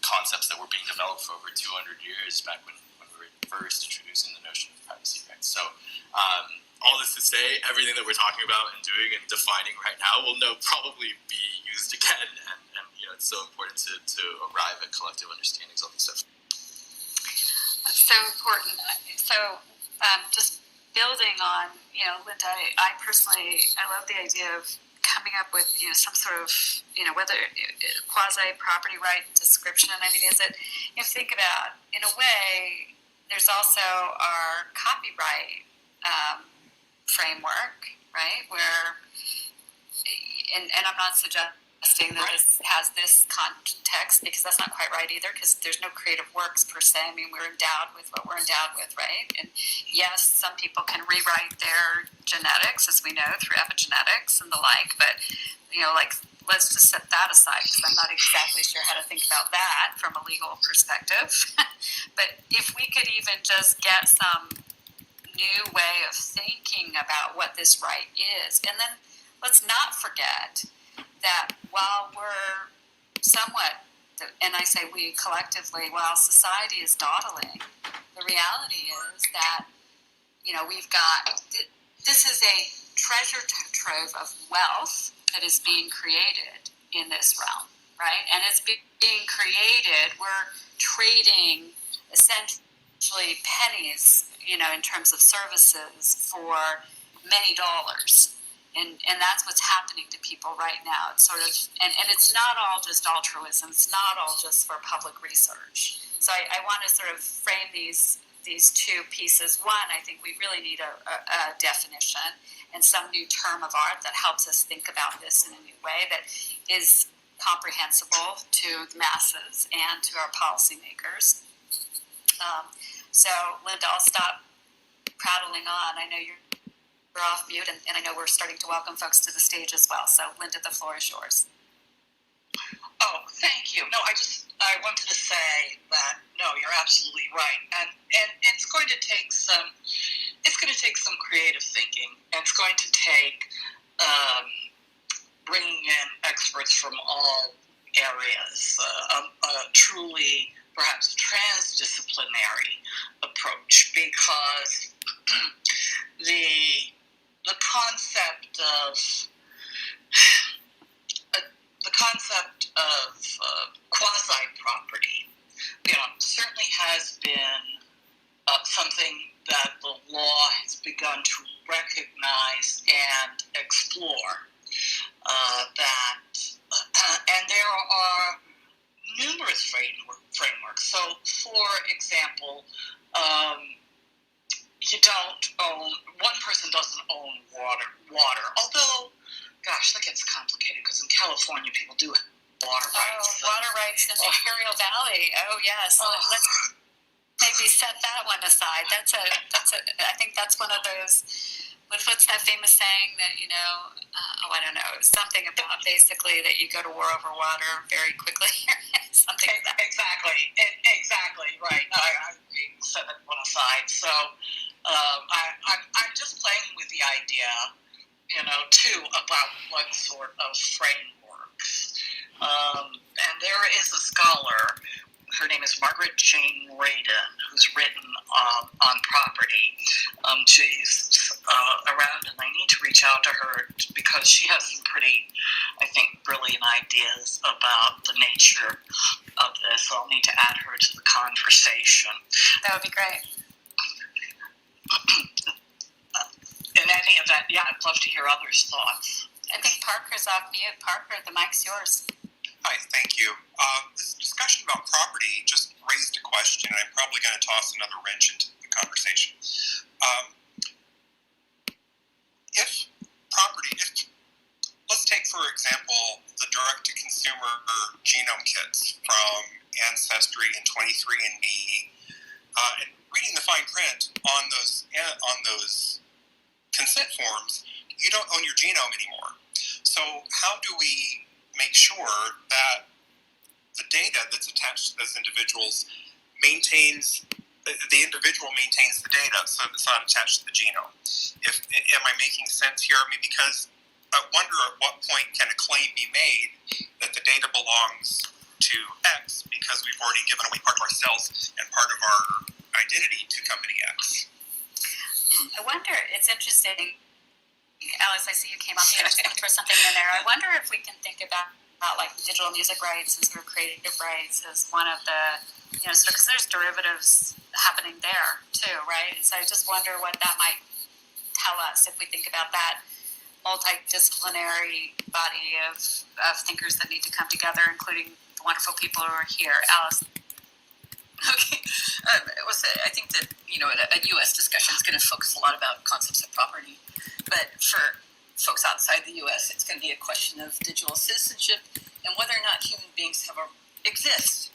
concepts that were being developed for over 200 years back when we were first introducing the notion of privacy rights. So all this to say, everything that we're talking about and doing and defining right now will probably be used again, and it's so important to arrive at collective understandings of this stuff. That's so important. So just building on, Linda, I personally, I love the idea of coming up with, some sort of, whether quasi property right description. I mean, is it, think about, in a way, there's also our copyright framework, right? Where, and I'm not suggesting that this has this context, because that's not quite right either, because there's no creative works per se. I mean, we're endowed with what we're endowed with, right? And yes, some people can rewrite their genetics, as we know, through epigenetics and the like, but, let's just set that aside, because I'm not exactly sure how to think about that from a legal perspective. But if we could even just get some new way of thinking about what this right is, and then let's not forget that while we're somewhat, and I say we collectively, while society is dawdling, the reality is that, we've got, this is a treasure trove of wealth that is being created in this realm, right? And it's being created, we're trading essentially pennies, in terms of services for many dollars. And that's what's happening to people right now. It's sort of, and it's not all just altruism. It's not all just for public research. So I want to sort of frame these two pieces. One, I think we really need a definition and some new term of art that helps us think about this in a new way that is comprehensible to the masses and to our policymakers. So, Linda, I'll stop prattling on. I know you're off mute, and I know we're starting to welcome folks to the stage as well. So, Linda, the floor is yours. Oh, thank you. No, I wanted to say that, no, you're absolutely right. And it's going to take some creative thinking. And it's going to take bringing in experts from all areas, a truly perhaps transdisciplinary approach, because the concept of quasi-property, certainly has been something that the law has begun to recognize and explore. And there are numerous frameworks. So, for example, one person doesn't own water. Although, gosh, that gets complicated, because in California people do have water rights. Water rights in the Imperial Valley. Oh, yes. Let's maybe set that one aside. I think that's one of those, what's that famous saying that, I don't know, something about basically that you go to war over water very quickly. Something like that. Exactly, right. I set that one aside. So I'm just playing with the idea, too, about what sort of frameworks. And there is a scholar, her name is Margaret Jane Radin, who's written on property. She's around, and I need to reach out to her because she has some pretty I think, brilliant ideas about the nature of this. So I'll need to add her to the conversation. That would be great. In any event, yeah, I'd love to hear others' thoughts. I think Parker's off mute. Parker, the mic's yours. Hi, thank you. This discussion about property just raised a question, and I'm probably going to toss another wrench into the conversation. Let's take, for example, the direct-to-consumer genome kits from Ancestry and 23andMe, and reading the fine print on those consent forms, you don't own your genome anymore. So how do we make sure that the data that's attached to those individuals the individual maintains the data, so it's not attached to the genome? Am I making sense here? I mean, because I wonder at what point can a claim be made that the data belongs to X because we've already given away part of ourselves and part of our identity to company X. I wonder, it's interesting, Alice, I see you came up here to throw something in there. I wonder if we can think about like digital music rights and sort of creative rights as one of the, sort of, because there's derivatives happening there too, right? So I just wonder what that might tell us if we think about that multidisciplinary body of thinkers that need to come together, including the wonderful people who are here. Alice. Okay. I think that, a U.S. discussion is going to focus a lot about concepts of property. But for folks outside the U.S., it's going to be a question of digital citizenship and whether or not human beings exist.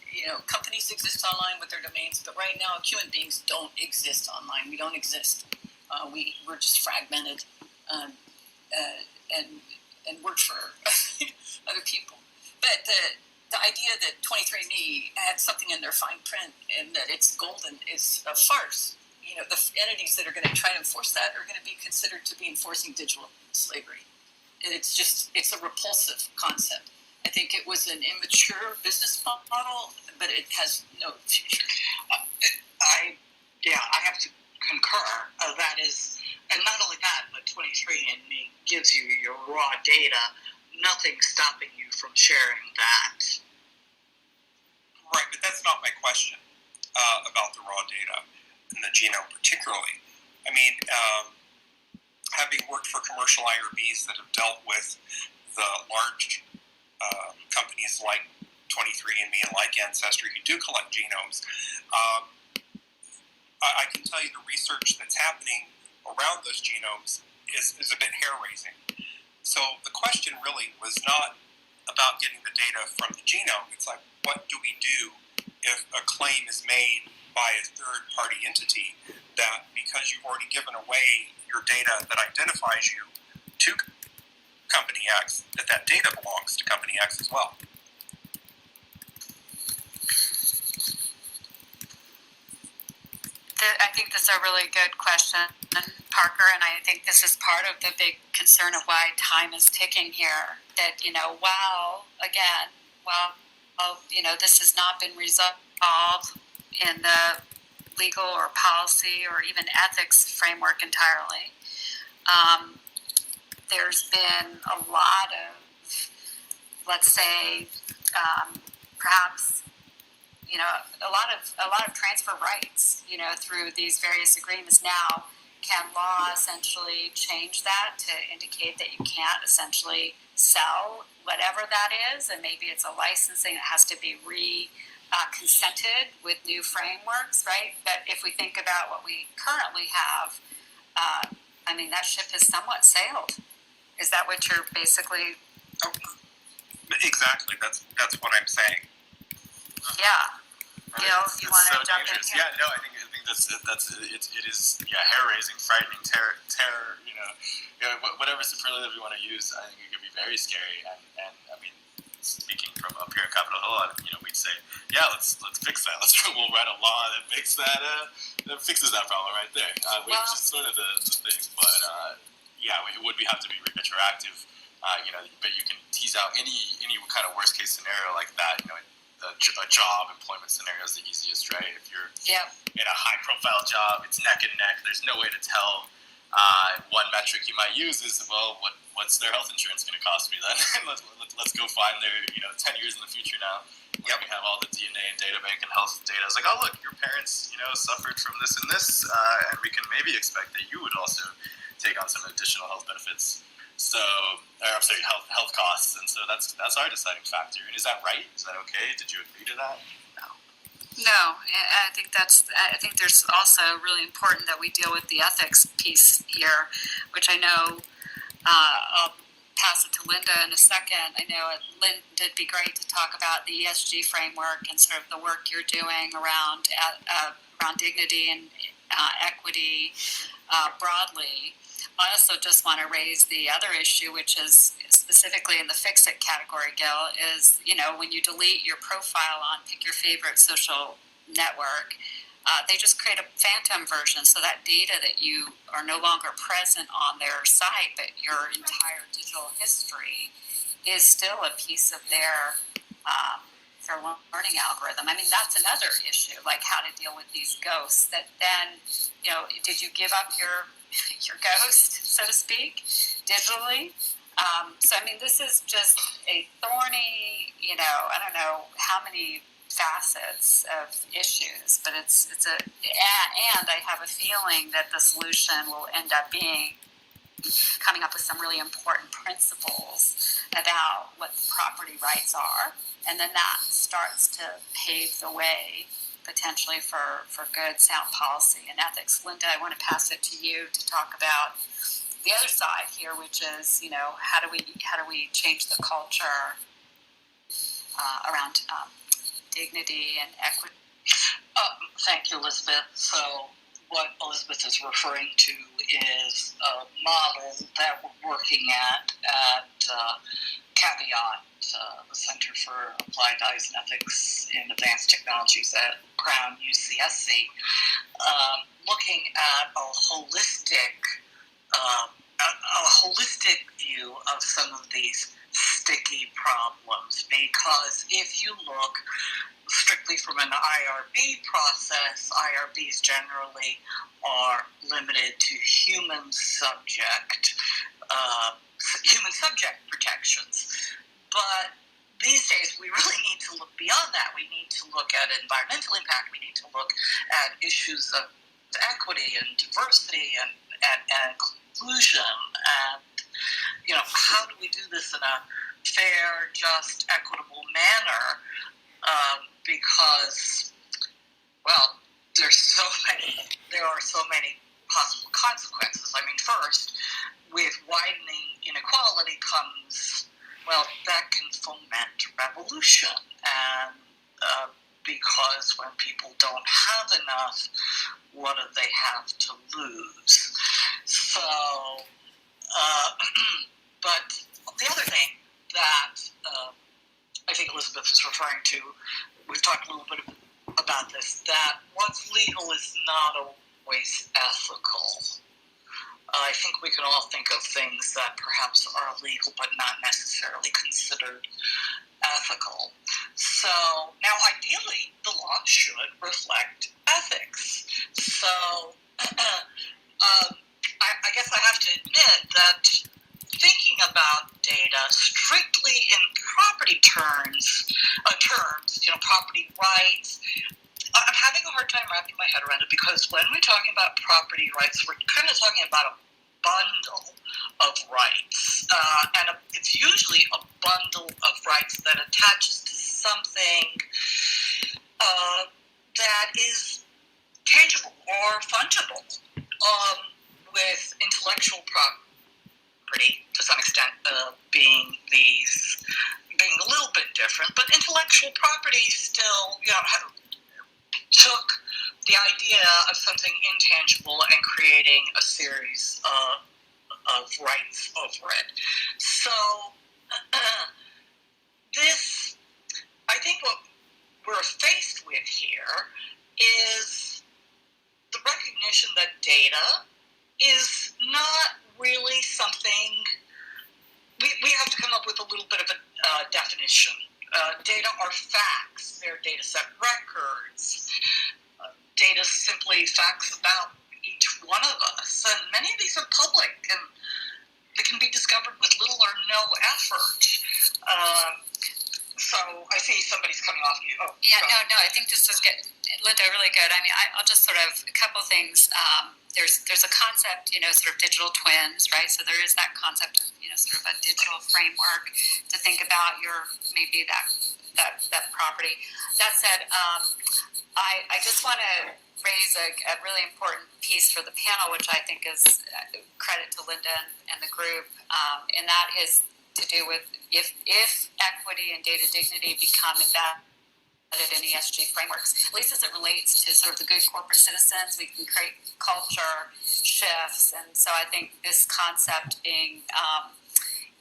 Companies exist online with their domains, but right now human beings don't exist online. We don't exist. We're just fragmented and work for other people. But the idea that 23andMe had something in their fine print and that it's golden is a farce. The entities that are going to try to enforce that are going to be considered to be enforcing digital slavery. It's a repulsive concept. I think it was an immature business model, but it has no future. I have to concur. That is, and not only that, but 23andMe gives you your raw data. Nothing stopping you from sharing that. Right, but that's not my question about the raw data and the genome particularly. I mean, having worked for commercial IRBs that have dealt with the large companies like 23andMe and like Ancestry who do collect genomes, I can tell you the research that's happening around those genomes is a bit hair-raising. So the question really was not about getting the data from the genome. It's like, what do we do if a claim is made by a third-party entity that because you've already given away your data that identifies you to company X, that data belongs to company X as well? I think this is a really good question, Parker, and I think this is part of the big concern of why time is ticking here. That, this has not been resolved in the legal or policy or even ethics framework entirely. There's been a lot of, let's say, perhaps, a lot of transfer rights, through these various agreements. Now, can law essentially change that to indicate that you can't essentially sell whatever that is, and maybe it's a licensing that has to be consented with new frameworks, right? But if we think about what we currently have, that ship has somewhat sailed. Is that what you're basically? Exactly. That's what I'm saying. Yeah. Gil, you want to jump in here? Yeah, no, I think it is hair raising, frightening, terror. Whatever superlative you want to use, I think it could be very scary. And I mean, speaking from up here in Capitol Hill, we'd say, let's fix that. We'll write a law that fixes that problem right there. Which is sort of the thing, but it would have to be retroactive. But you can tease out any kind of worst case scenario like that. A job employment scenario is the easiest, right? If you're in a high profile job, it's neck and neck. There's no way to tell. One metric you might use is, what what's their health insurance going to cost me then? let's go find their 10 years in the future now. Yep. We have all the DNA and data bank and health data. It's like, oh look, your parents suffered from this and this, and we can maybe expect that you would also take on some additional health benefits. So, health costs, and so that's our deciding factor. And is that right? Is that okay? Did you agree to that? No, I think there's also really important that we deal with the ethics piece here, which I know I'll pass it to Linda in a second. I know Linda, it'd be great to talk about the ESG framework and sort of the work you're doing around dignity and equity broadly. I also just want to raise the other issue, which is specifically in the fix-it category, Gil, is, when you delete your profile on pick your favorite social network, they just create a phantom version, so that data that you are no longer present on their site, but your entire digital history is still a piece of their learning algorithm. I mean, that's another issue, like how to deal with these ghosts that then, did you give up your ghost, so to speak, digitally? So, I mean, this is just a thorny, I don't know how many facets of issues, but and I have a feeling that the solution will end up being coming up with some really important principles about what property rights are, and then that starts to pave the way potentially for good, sound policy and ethics. Linda, I want to pass it to you to talk about the other side here, which is, how do we change the culture around dignity and equity? Thank you, Elizabeth. So what Elizabeth is referring to is a model that we're working at Caveat, the Center for Applied Eyes and Ethics in Advanced Technologies at Crown UCSC, looking at a holistic view of some of these sticky problems, because if you look strictly from an IRB process, IRBs generally are limited to human subject protections. But these days, we really need to look beyond that. We need to look at environmental impact. We need to look at issues of equity and diversity and inclusion. And, how do we do this in a fair, just, equitable manner? Because, well, there are so many possible consequences. I mean, first, with widening inequality comes, well, that can foment revolution, and because when people don't have enough, what do they have to lose? So, but the other thing that I think Elizabeth is referring to, we've talked a little bit about this, that what's legal is not always ethical. I think we can all think of things that perhaps are legal but not necessarily considered ethical. So now ideally the law should reflect ethics. So I guess I have to admit that thinking about data strictly in property terms, property rights, I'm having a hard time wrapping my head around it, because when we're talking about property rights, we're kind of talking about a bundle of rights, and it's usually a bundle of rights that attaches to something that is tangible or fungible, with intellectual property to some extent being a little bit different, but intellectual property still, took the idea of something intangible and creating a series of rights over it. So I think what we're faced with here is the recognition that data is not really something, we have to come up with a little bit of a definition. Data are facts, they're data set records. Data is simply facts about each one of us, and many of these are public, and that can be discovered with little or no effort. So I see somebody's coming off mute. Oh, yeah, no, I think this is good. Linda, really good. I mean, I'll just sort of, a couple things. There's a concept, sort of digital twins, right? So there is that concept of, sort of a digital framework to think about maybe that property. That said, I just want to raise a really important piece for the panel, which I think is credit to Linda and the group, and that is to do with if equity and data dignity become embedded in ESG frameworks, at least as it relates to sort of the good corporate citizens, we can create culture shifts. And so I think this concept being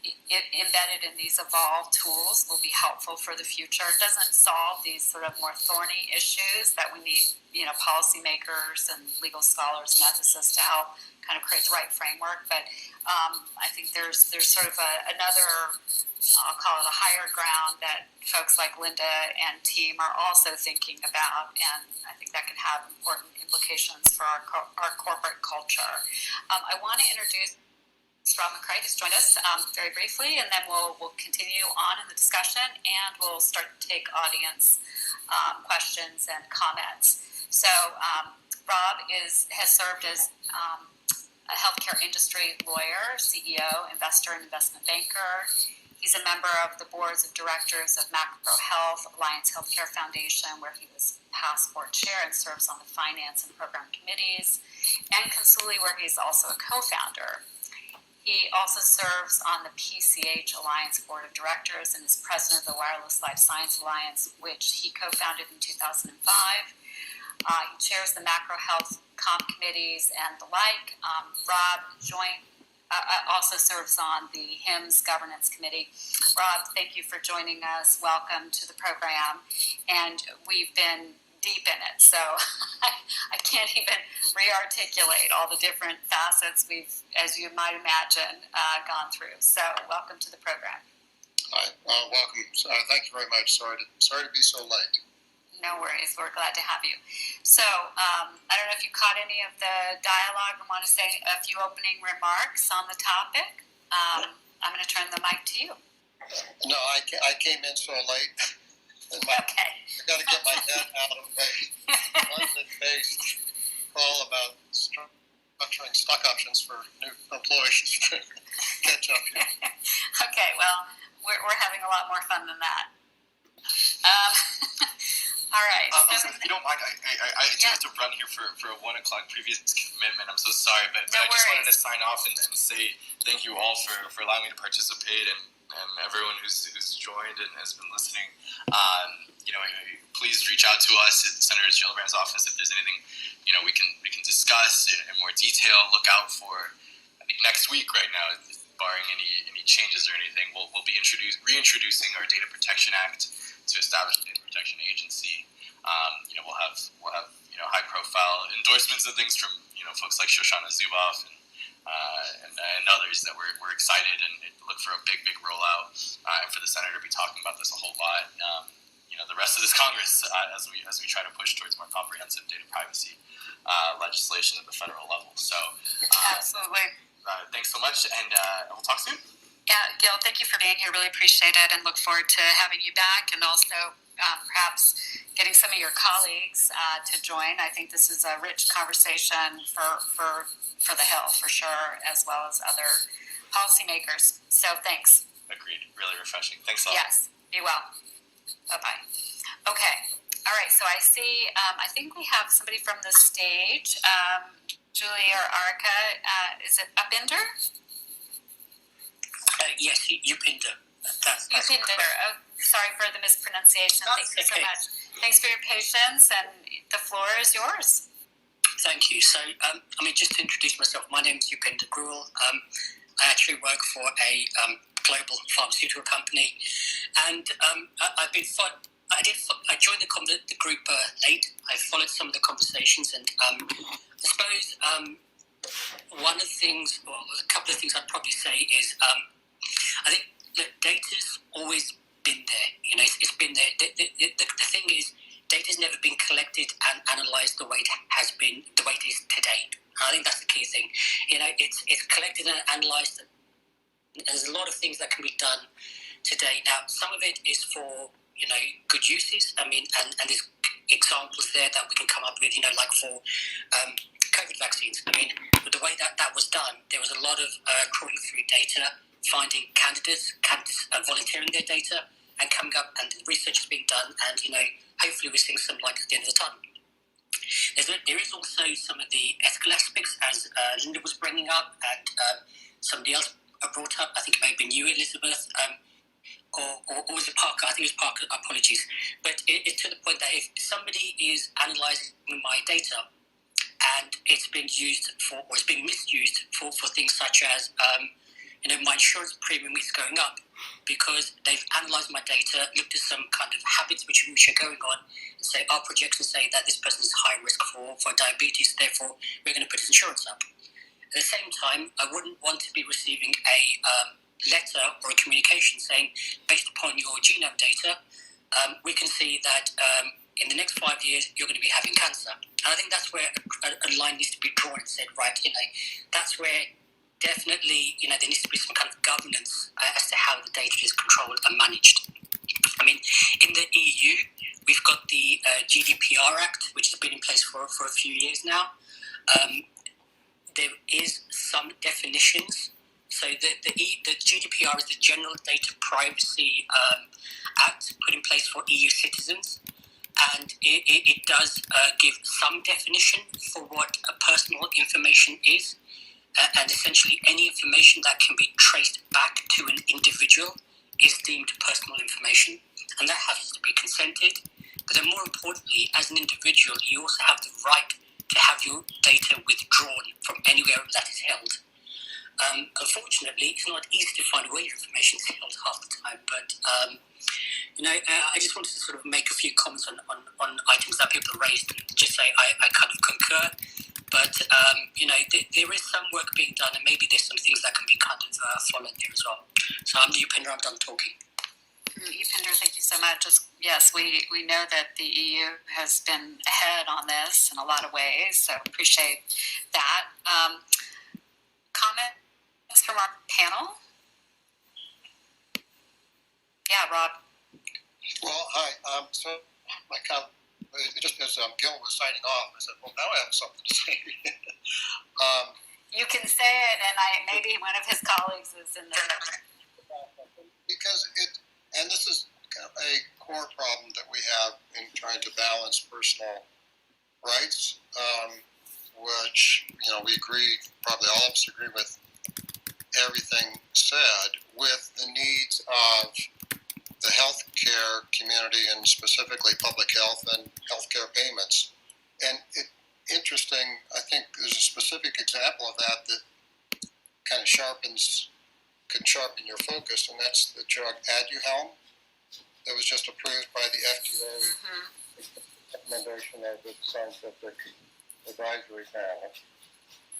embedded in these evolved tools will be helpful for the future. It doesn't solve these sort of more thorny issues that we need, policymakers and legal scholars and ethicists to help kind of create the right framework. But I think there's sort of another, I'll call it a higher ground that folks like Linda and team are also thinking about, and I think that can have important implications for our corporate culture. I want to introduce Rob McCray, who's joined us very briefly, and then we'll continue on in the discussion, and we'll start to take audience questions and comments. So Rob has served as a healthcare industry lawyer, CEO, investor, and investment banker. He's a member of the boards of directors of McCray Health, Alliance Healthcare Foundation, where he was past board chair and serves on the finance and program committees, and Consuli, where he's also a co-founder. He also serves on the PCH Alliance Board of Directors and is president of the Wireless Life Science Alliance, which he co-founded in 2005. He chairs the macro health comp committees and the like. Rob also serves on the HIMSS Governance Committee. Rob, thank you for joining us. Welcome to the program. And we've been deep in it, so I can't even re-articulate all the different facets we've, as you might imagine, gone through. So welcome to the program. Hi, welcome. Thank you very much. Sorry to be so late. No worries. We're glad to have you. So I don't know if you caught any of the dialogue and want to say a few opening remarks on the topic. I'm going to turn the mic to you. No, I came in so late. Okay. I got to get my head out of a London-based call about structuring stock options for new employees to catch up here. Okay, well, we're having a lot more fun than that. All right. If you don't mind, I do have to run here for a 1 o'clock previous commitment. I'm so sorry, but I just wanted to sign off and say thank you all for allowing me to participate and everyone who's joined and has been listening. Please reach out to us at Senator Gillibrand's office if there's anything we can discuss in more detail. Look out for, I think next week right now, barring any changes or anything, we'll be reintroducing our Data Protection Act to establish a data protection agency. We'll have high profile endorsements and things from folks like Shoshana Zuboff and others that we're excited and look for a big rollout and for the senator to be talking about this a whole lot. The rest of this Congress as we try to push towards more comprehensive data privacy legislation at the federal level. So absolutely. Thanks so much, and we'll talk soon. Yeah, Gil, thank you for being here. Really appreciate it, and look forward to having you back, and also perhaps getting some of your colleagues to join. I think this is a rich conversation for the Hill, for sure, as well as other policymakers. So thanks. Agreed. Really refreshing. Thanks a lot. Yes. Be well. Bye-bye. Okay. All right. So I see, I think we have somebody from the stage. Julie or Arika, is it Upinder? Yes, Upinder. Upinder. Oh, sorry for the mispronunciation. Thank you so much. Thanks for your patience, and the floor is yours. Thank you. So, just to introduce myself, my name is Upinder Gruel. I actually work for a global pharmaceutical company, and I joined the group late. I followed some of the conversations, and I suppose one of the things, or a couple of things I'd probably say is, I think that data's always been there. It's been there. The thing is, data's never been collected and analysed the way it has been, the way it is today. And I think that's the key thing. It's collected and analysed that can be done today. Now, some of it is for, good uses. I mean, and there's examples there that we can come up with, like for COVID vaccines. I mean, with the way that was done, there was a lot of crawling through data, finding candidates volunteering their data, and coming up, and the research is being done, and, hopefully we're seeing some light at the end of the tunnel. There is also some of the ethical aspects, as Linda was bringing up, and somebody else brought up. I think it may have been you, Elizabeth, or was it Parker? I think it was Parker, apologies. But it's to the point that if somebody is analysing my data and it's being used for, or it's being misused for things such as, my insurance premium is going up because they've analysed my data, looked at some kind of habits which are going on, and say, our projections say that this person is high risk for diabetes, therefore we're going to put his insurance up. At the same time, I wouldn't want to be receiving a letter or a communication saying, based upon your genome data, we can see that in the next 5 years you're going to be having cancer. And I think that's where a line needs to be drawn and said, right, that's where definitely, there needs to be some kind of governance as to how the data is controlled and managed. I mean, in the EU, we've got the GDPR Act, which has been in place for a few years now. There is some definitions. So the GDPR is the General Data Privacy Act put in place for EU citizens, and it does give some definition for what personal information is, and essentially any information that can be traced back to an individual is deemed personal information, and that has to be consented. But then more importantly, as an individual, you also have the right to have your data withdrawn from anywhere that is held. Unfortunately, it's not easy to find where your information is held half the time, but I just wanted to sort of make a few comments on items that people raised and just say I kind of concur, but there is some work being done, and maybe there's some things that can be kind of followed there as well. So I'm Upender, I'm done talking. Upender, thank you so much. Yes, we know that the EU has been ahead on this in a lot of ways, so appreciate that. Comments from our panel? Yeah, Rob. Well, hi. So my comment, just as Gil was signing off, I said, well, now I have something to say. You can say it, and maybe one of his colleagues is in there. Because and this is kind of a core problem that we have in trying to balance personal rights, which, we agree, probably all of us agree with everything said, with the needs of the healthcare community and specifically public health and healthcare payments. And interesting, I think there's a specific example of that kind of can sharpen your focus, and that's the drug Aduhelm that was just approved by the FDA recommendation of the scientific advisory panel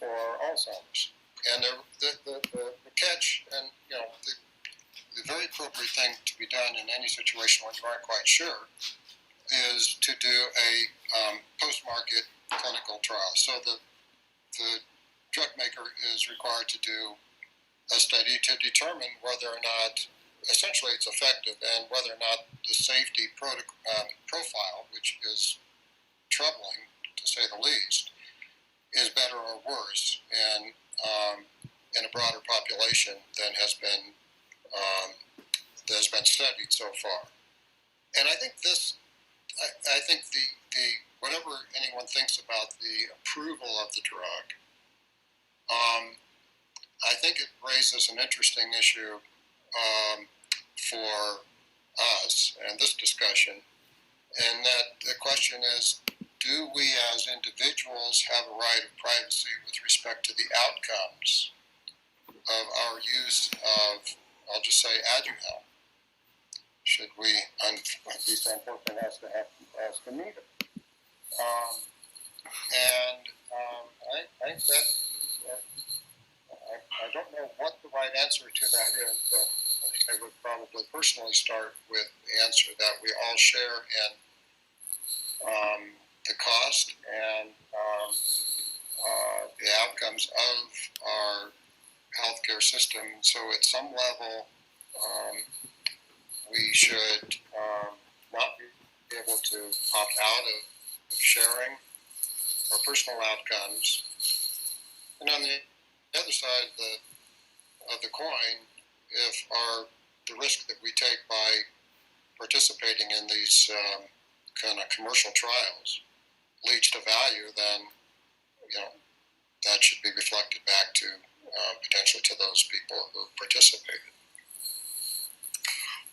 for Alzheimer's. And the catch, and the very appropriate thing to be done in any situation when you aren't quite sure, is to do a post-market clinical trial. So the drug maker is required to do a study to determine whether or not, essentially, it's effective, and whether or not the safety profile, which is troubling to say the least, is better or worse in a broader population than has been studied so far. And I think I think the whatever anyone thinks about the approval of the drug, I think it raises an interesting issue for us and this discussion, and that the question is, do we as individuals have a right of privacy with respect to the outcomes of our use of, I'll just say, Aduhelm? Should we, and be so important as to need it? I think that I don't know what the right answer to that is, but I would probably personally start with the answer that we all share in the cost and the outcomes of our healthcare system. So at some level, we should not be able to opt out of sharing our personal outcomes. And on the other side of the coin, if the risk that we take by participating in these kind of commercial trials leads to value, then that should be reflected back to potentially to those people who participated.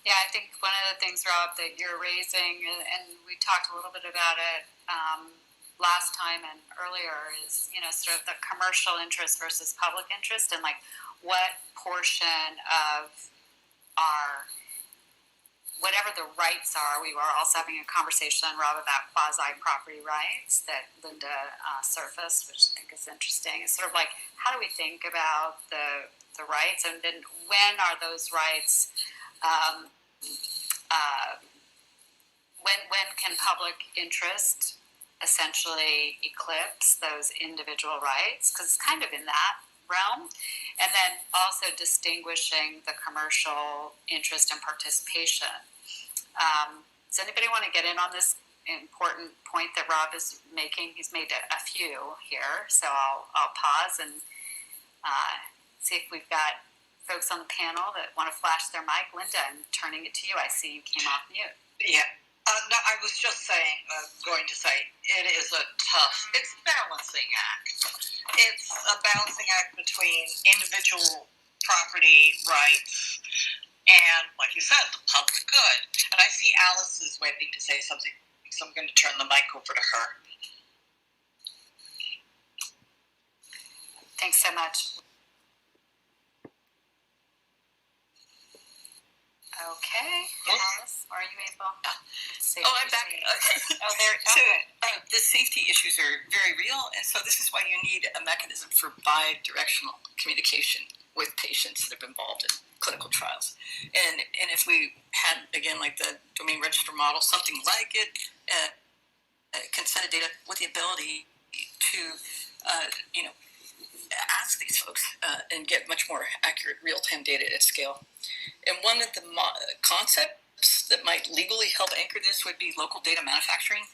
Yeah, I think one of the things, Rob, that you're raising, and we talked a little bit about it last time and earlier, is sort of the commercial interest versus public interest, and like what portion of our whatever the rights are. We were also having a conversation, Rob, about quasi-property rights that Linda surfaced, which I think is interesting. It's sort of like, how do we think about the rights, and then when are those rights, when can public interest essentially eclipse those individual rights? Because it's kind of in that realm. And then also distinguishing the commercial interest and participation. Does anybody want to get in on this important point that Rob is making? He's made a few here, so I'll pause and see if we've got folks on the panel that want to flash their mic. Linda, I'm turning it to you. I see you came off mute. Yeah. No, I was just going to say, it's a balancing act. It's a balancing act between individual property rights and, like you said, the public good. And I see Alice is waiting to say something, so I'm going to turn the mic over to her. Thanks so much. Okay, Alice, are you able? I'm back. The safety issues are very real, and so this is why you need a mechanism for bi-directional communication with patients that have been involved in clinical trials. And if we had, again, like the domain register model, something like it, consented data with the ability to, ask these folks and get much more accurate real-time data at scale. And one of the concepts that might legally help anchor this would be local data manufacturing,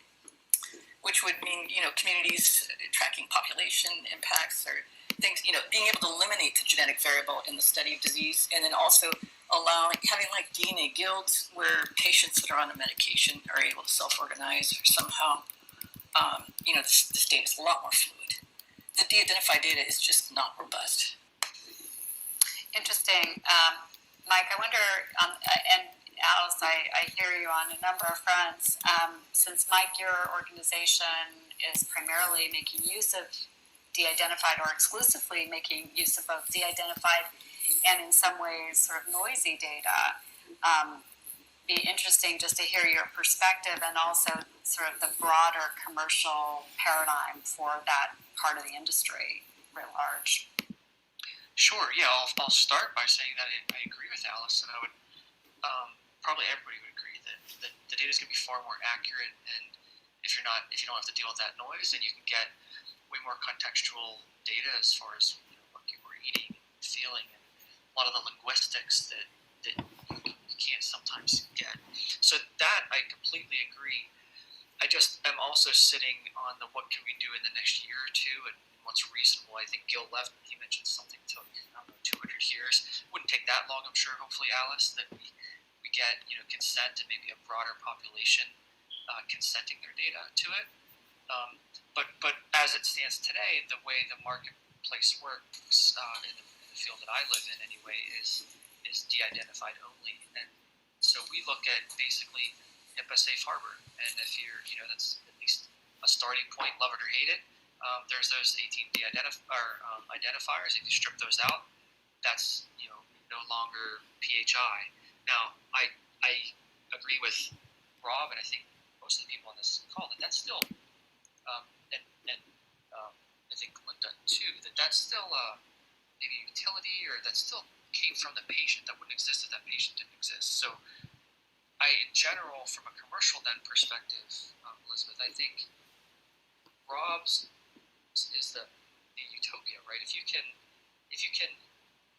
which would mean, communities tracking population impacts or things, being able to eliminate the genetic variable in the study of disease, and then also having like DNA guilds where patients that are on a medication are able to self-organize or somehow, this data is a lot more fluid. The de-identified data is just not robust. Interesting. Mike, I wonder, and Alice, I hear you on a number of fronts. Since, Mike, your organization is primarily making use of de-identified or exclusively making use of both de-identified and in some ways sort of noisy data, be interesting just to hear your perspective and also sort of the broader commercial paradigm for that part of the industry writ large. Sure, yeah, I'll start by saying that I agree with Alice, and I would, probably everybody would agree that the data is going to be far more accurate, and if you don't have to deal with that noise, then you can get way more contextual data as far as what people are eating, feeling, and a lot of the linguistics that you can't sometimes get. So that I completely agree. I just am also sitting on the what can we do in the next year or two and what's reasonable. I think Gil left, he mentioned something to 200 years. Wouldn't take that long, I'm sure, hopefully, Alice, that we get consent and maybe a broader population consenting their data to it. But as it stands today, the way the marketplace works in the field that I live in anyway is de-identified only. And so we look at basically HIPAA safe harbor. And if you're, that's at least a starting point, love it or hate it. There's those 18 identifiers. If you strip those out, that's no longer PHI. Now, I agree with Rob, and I think most of the people on this call that's still, and I think Linda too, that's still maybe utility, or that still came from the patient. That wouldn't exist if that patient didn't exist. So, in general, from a commercial perspective, Elizabeth, I think Rob's is the utopia, right? If you can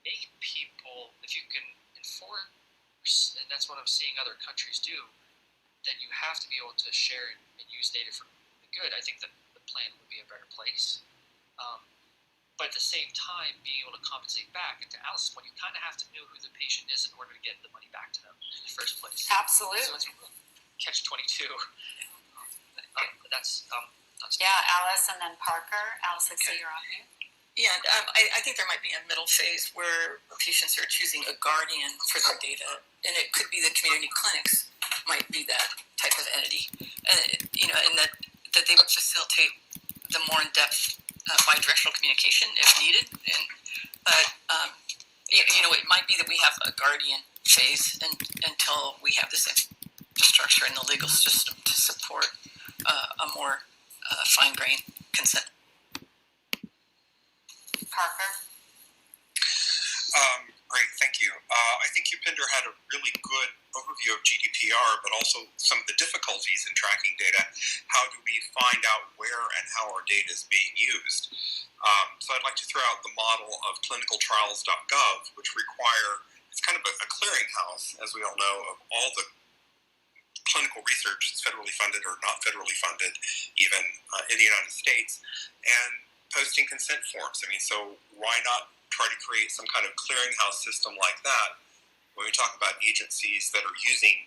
make people, if you can enforce, and that's what I'm seeing other countries do, that you have to be able to share and use data for the good, I think that the plan would be a better place. But at the same time, being able to compensate back. And to Alice's point, you kind of have to know who the patient is in order to get the money back to them in the first place. Absolutely. So it's catch-22. That's yeah, Alice, and then Parker. Alice, I see you're on mute. Yeah, I think there might be a middle phase where patients are choosing a guardian for their data, and it could be the community clinics might be that type of entity, and that they would facilitate the more in-depth bidirectional communication if needed. But it might be that we have a guardian phase until we have this infrastructure in the legal system to support a more fine-grained consent. Parker? Great, thank you. I think Upinder had a really good overview of GDPR, but also some of the difficulties in tracking data. How do we find out where and how our data is being used? So I'd like to throw out the model of clinicaltrials.gov, which it's kind of a clearinghouse, as we all know, of all the clinical research that's federally funded or not federally funded, even in the United States, and posting consent forms. I mean, so why not try to create some kind of clearinghouse system like that when we talk about agencies that are using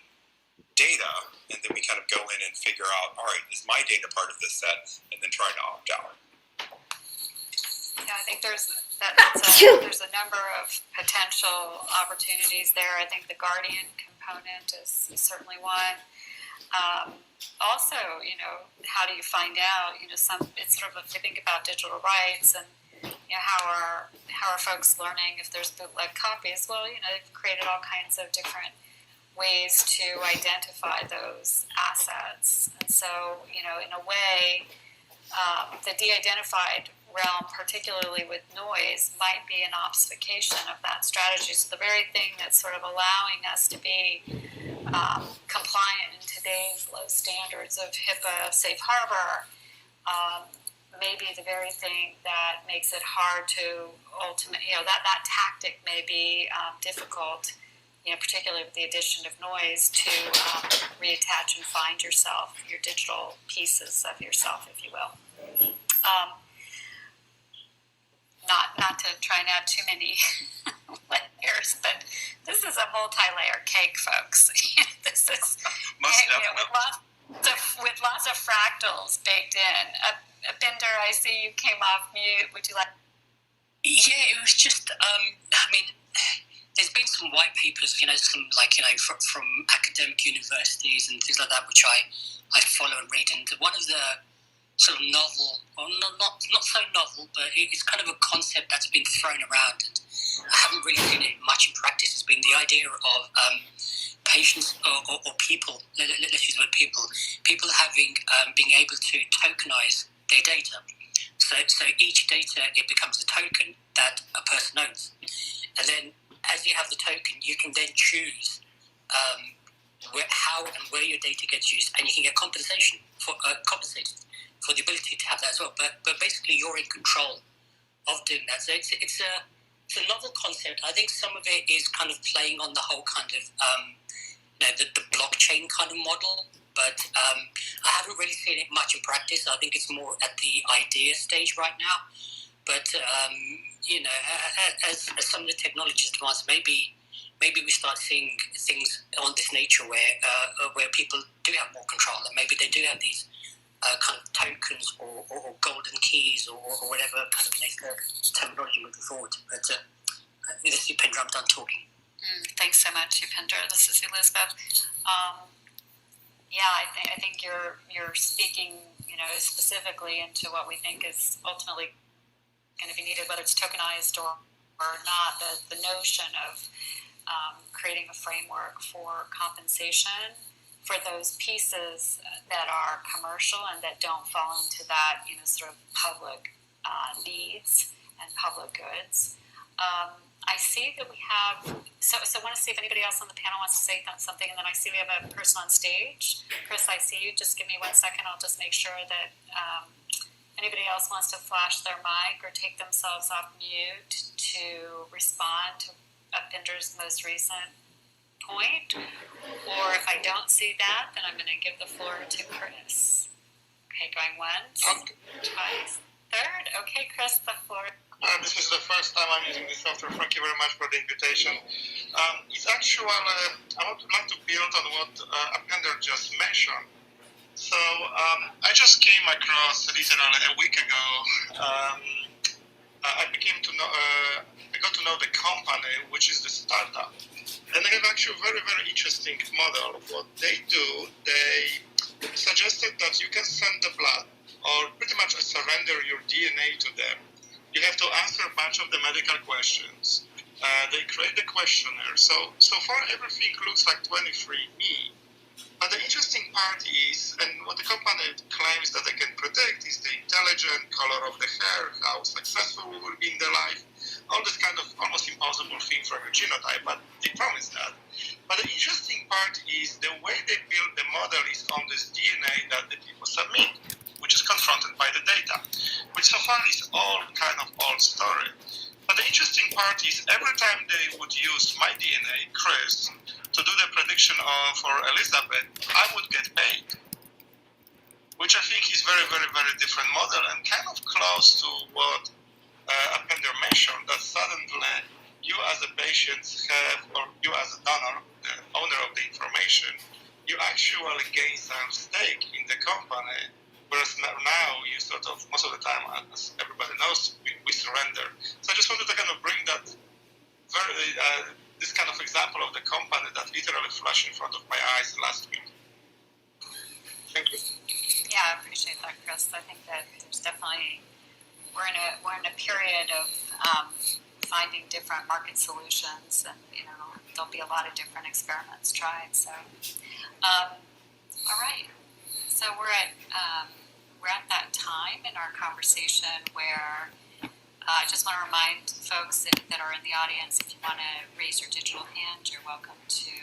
data, and then we kind of go in and figure out, all right, is my data part of this set, and then try to opt out. Yeah, I think there's a number of potential opportunities there. I think the guardian component is certainly one. Also, how do you find out? It's sort of, if you think about digital rights and how are folks learning if there's bootleg copies? Well, they've created all kinds of different ways to identify those assets, and so in a way, the de-identified realm, particularly with noise, might be an obfuscation of that strategy. So the very thing that's sort of allowing us to be compliant in today's low standards of HIPAA safe harbor may be the very thing that makes it hard to ultimately, that tactic may be difficult, particularly with the addition of noise, to reattach and find yourself, your digital pieces of yourself, if you will. Not to try and add too many layers, but this is a multi-layer cake, folks. This is with lots of fractals baked in. Binder, I see you came off mute. Would you like? Yeah, it was just. There's been some white papers, from academic universities and things like that, which I follow and read. And one of the sort of novel, or not so novel, but it's kind of a concept that's been thrown around, and I haven't really seen it much in practice, has been the idea of patients or people, let's use the word people having, being able to tokenize their data. So each data, it becomes a token that a person owns. And then as you have the token, you can then choose how and where your data gets used, and you can get compensated for the ability to have that as well. But basically, you're in control of doing that. So it's a novel concept. I think some of it is kind of playing on the whole kind of the blockchain kind of model. But I haven't really seen it much in practice. I think it's more at the idea stage right now. But as some of the technologies advance, maybe we start seeing things on this nature where people do have more control, and maybe they do have these kind of tokens or golden keys or whatever kind of terminology moving forward. But this is Upinder, I'm done talking. Thanks so much, Upinder. This is Elizabeth. I think you're speaking, specifically into what we think is ultimately going to be needed, whether it's tokenized or not. The notion of creating a framework for compensation for those pieces that are commercial and that don't fall into that, sort of public needs and public goods. I see that we have, so I want to see if anybody else on the panel wants to say something, and then I see we have a person on stage. Chris, I see you. Just give me 1 second. I'll just make sure that anybody else wants to flash their mic or take themselves off mute to respond to offender's most recent point, or if I don't see that, then I'm going to give the floor to Chris. Okay, going once, twice, third. Okay, Chris, the floor. This is the first time I'm using this software. Thank you very much for the invitation. It's actually, I would like to build on what Appender just mentioned. So I just came across literally a week ago. I got to know the company, which is the startup. And they have actually a very, very interesting model. What they do, they suggested that you can send the blood or pretty much surrender your DNA to them. You have to answer a bunch of the medical questions. They create the questionnaire. So far, everything looks like 23andMe. But the interesting part is, and what the company claims that they can predict, is the intelligence, color of the hair, how successful we will be in their life, all this kind of almost impossible thing from a genotype, but they promise that. But the interesting part is the way they build the model is on this DNA that the people submit, which is confronted by the data, which so far is all kind of old story. But the interesting part is every time they would use my DNA, Chris, to do the prediction for Elizabeth, I would get paid, which I think is very, very, very different model and kind of close to what Appender mentioned, that suddenly you as a patient have, or you as a donor, the owner of the information, you actually gain some stake in the company, whereas now you sort of, most of the time, as everybody knows, we surrender. So I just wanted to kind of bring that very, this kind of example of the company that literally flashed in front of my eyes last week. Thank you. Yeah, I appreciate that, Chris. I think that there's definitely we're in a period of finding different market solutions, and there'll be a lot of different experiments tried. So, all right. So we're at that time in our conversation where. I just want to remind folks that are in the audience, if you want to raise your digital hand, you're welcome to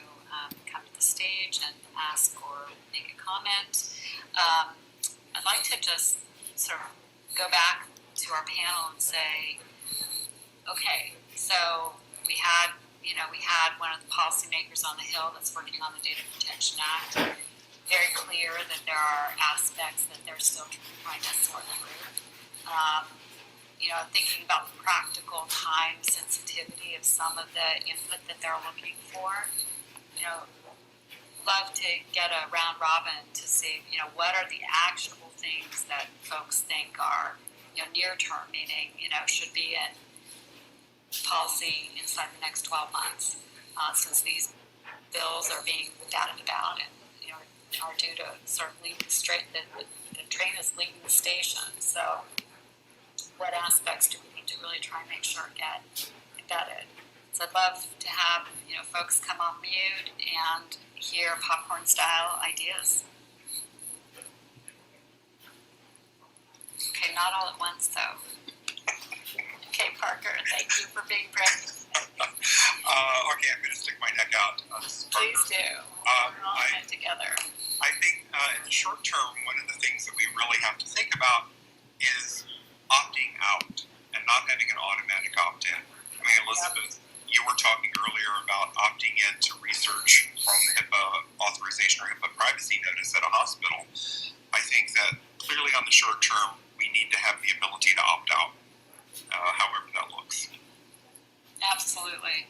come to the stage and ask or make a comment. I'd like to just sort of go back to our panel and say, okay, so we had one of the policymakers on the Hill that's working on the Data Protection Act. Very clear that there are aspects that they're still trying to sort through. Thinking about the practical time sensitivity of some of the input that they're looking for. Love to get a round robin to see, what are the actionable things that folks think are, near term, meaning, should be in policy inside the next 12 months, since these bills are being batted about and, are due to sort of lead the train is leaving the station. So, what aspects do we need to really try and make sure get embedded? So I'd love to have folks come on mute and hear popcorn style ideas. Okay, not all at once though. Okay, Parker, thank you for being brave. Okay, I'm going to stick my neck out. Please do. We're all in it together. I think in the short term, one of the things that we really have to think about is opting out and not having an automatic opt-in. I mean, Elizabeth, you were talking earlier about opting in to research from HIPAA authorization or HIPAA privacy notice at a hospital. I think that clearly on the short term, we need to have the ability to opt out, however that looks. Absolutely.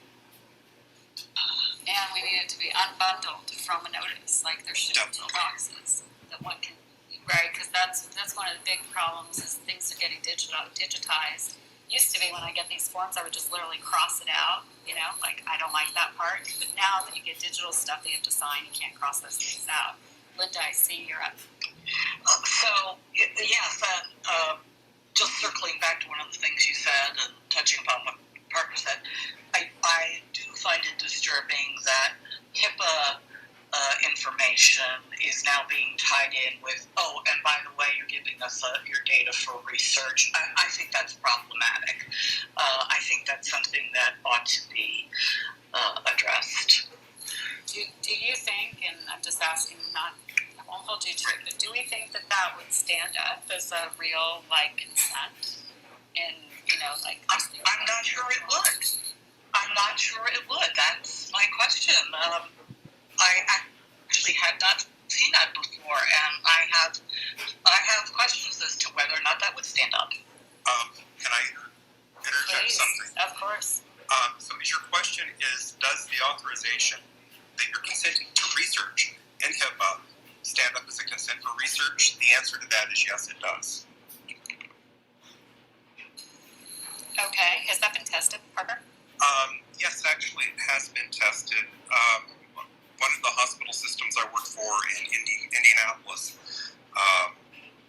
And we need it to be unbundled from a notice, like there should be boxes that one can. Right, because that's one of the big problems is things are getting digitized. Used to be when I get these forms, I would just literally cross it out, like I don't like that part. But now that you get digital stuff that you have to sign, you can't cross those things out. Linda, I see you're up. So, yes, just circling back to one of the things you said and touching upon what Parker said, I do find it disturbing that HIPAA information is now being tied in with, and by the way, you're giving us your data for research. I think that's problematic. I think that's something that ought to be addressed. Do you think, and I'm just asking, I won't hold you to it, but do we think that would stand up as a real, consent? And, I'm not sure it would. I'm not sure it would. That's my question. I actually had not seen that before, and I have questions as to whether or not that would stand up. Can I interject Please, something? of course. So your question is, does the authorization that you're consenting to research in HIPAA stand up as a consent for research? The answer to that is yes, it does. Okay, has that been tested, Parker? Yes, actually, it has been tested. One of the hospital systems I work for in Indianapolis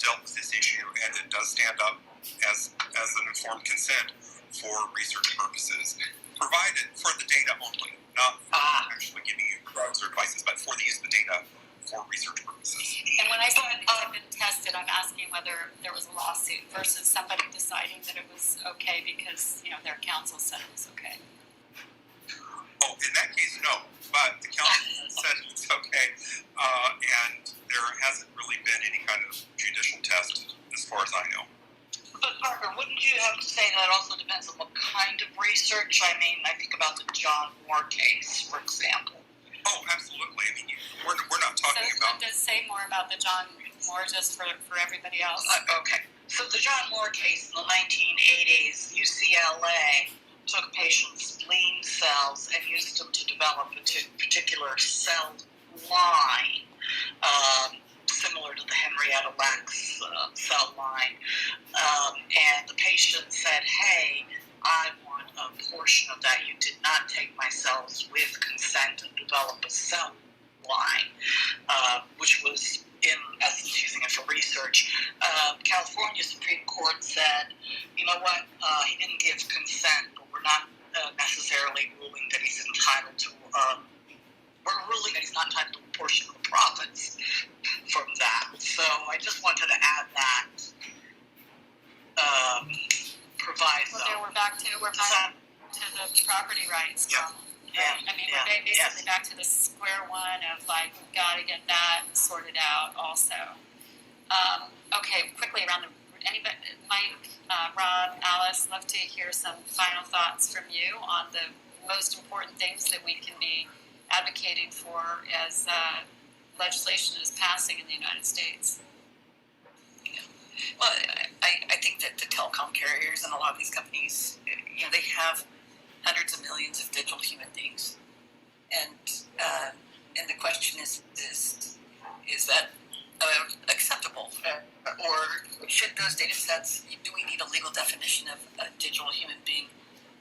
dealt with this issue, and it does stand up as an informed consent for research purposes, provided for the data only, not for actually giving you drugs or advices, but for the use of the data for research purposes. And when I said it had been tested, I'm asking whether there was a lawsuit versus somebody deciding that it was okay because, their counsel said it was okay. Oh, in that case, no. But the council said it's okay, and there hasn't really been any kind of judicial test as far as I know. But Parker, wouldn't you have to say that also depends on what kind of research? I mean, I think about the John Moore case, for example. Oh, absolutely. I mean, we're not talking about... Does say more about the John Moore just for everybody else. Okay. So the John Moore case in the 1980s, UCLA took patients' spleen cells and used them to develop a particular cell line, similar to the Henrietta Lacks cell line. And the patient said, hey, I want a portion of that. You did not take my cells with consent and develop a cell line, which was in essence using it for research. California Supreme Court said, you know what, he didn't give consent, but we're not necessarily ruling that he's entitled to, we're ruling that he's not entitled to a portion of the profits from that. So I just wanted to add that proviso. Well, we're back to the property rights problem. Yeah. I mean, we're basically back to the square one of we've got to get that sorted out also. Okay, quickly around anybody, Mike, Rob, Alice, love to hear some final thoughts from you on the most important things that we can be advocating for as legislation is passing in the United States. Well, I think that the telecom carriers and a lot of these companies, they have hundreds of millions of digital human beings, and the question is that acceptable, or should those data sets? Do we need a legal definition of a digital human being,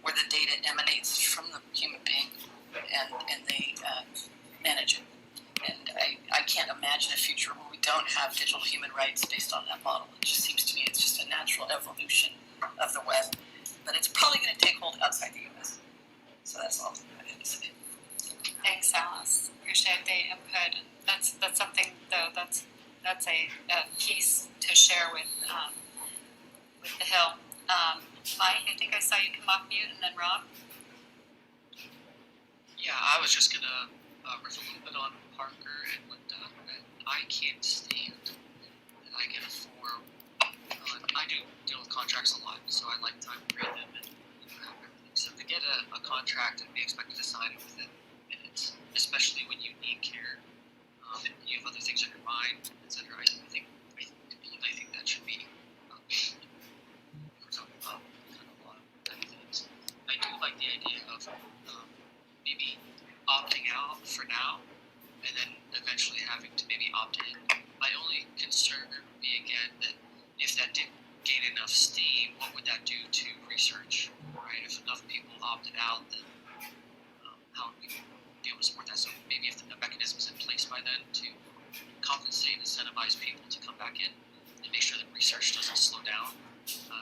where the data emanates from the human being, and they manage it? And I can't imagine a future where we don't have digital human rights based on that model. It just seems to me it's just a natural evolution of the web, but it's probably going to take hold outside the U.S. So that's all I have to say. Thanks, Alice. Appreciate the input. That's something though. That's a piece to share with the Hill. Mike, I think I saw you come off mute, and then Rob. Yeah, I was just gonna riff a little bit on Parker and Linda. And I can't stand that I get a form. I do deal with contracts a lot, so I like time to read them and everything. So to get a contract and be expected to sign it within minutes, especially when you need care, and you have other things on your mind, etc. I think that should be if we're talking about kind of a lot of type of things. I do like the idea of maybe opting out for now, and then eventually having to maybe opt in. My only concern would be, again, that if that did gain enough steam, what would that do to research, right? If enough people opted out, then how would we be able to support that? So maybe if the mechanism is in place by then to compensate and incentivize people to come back in and make sure that research doesn't slow down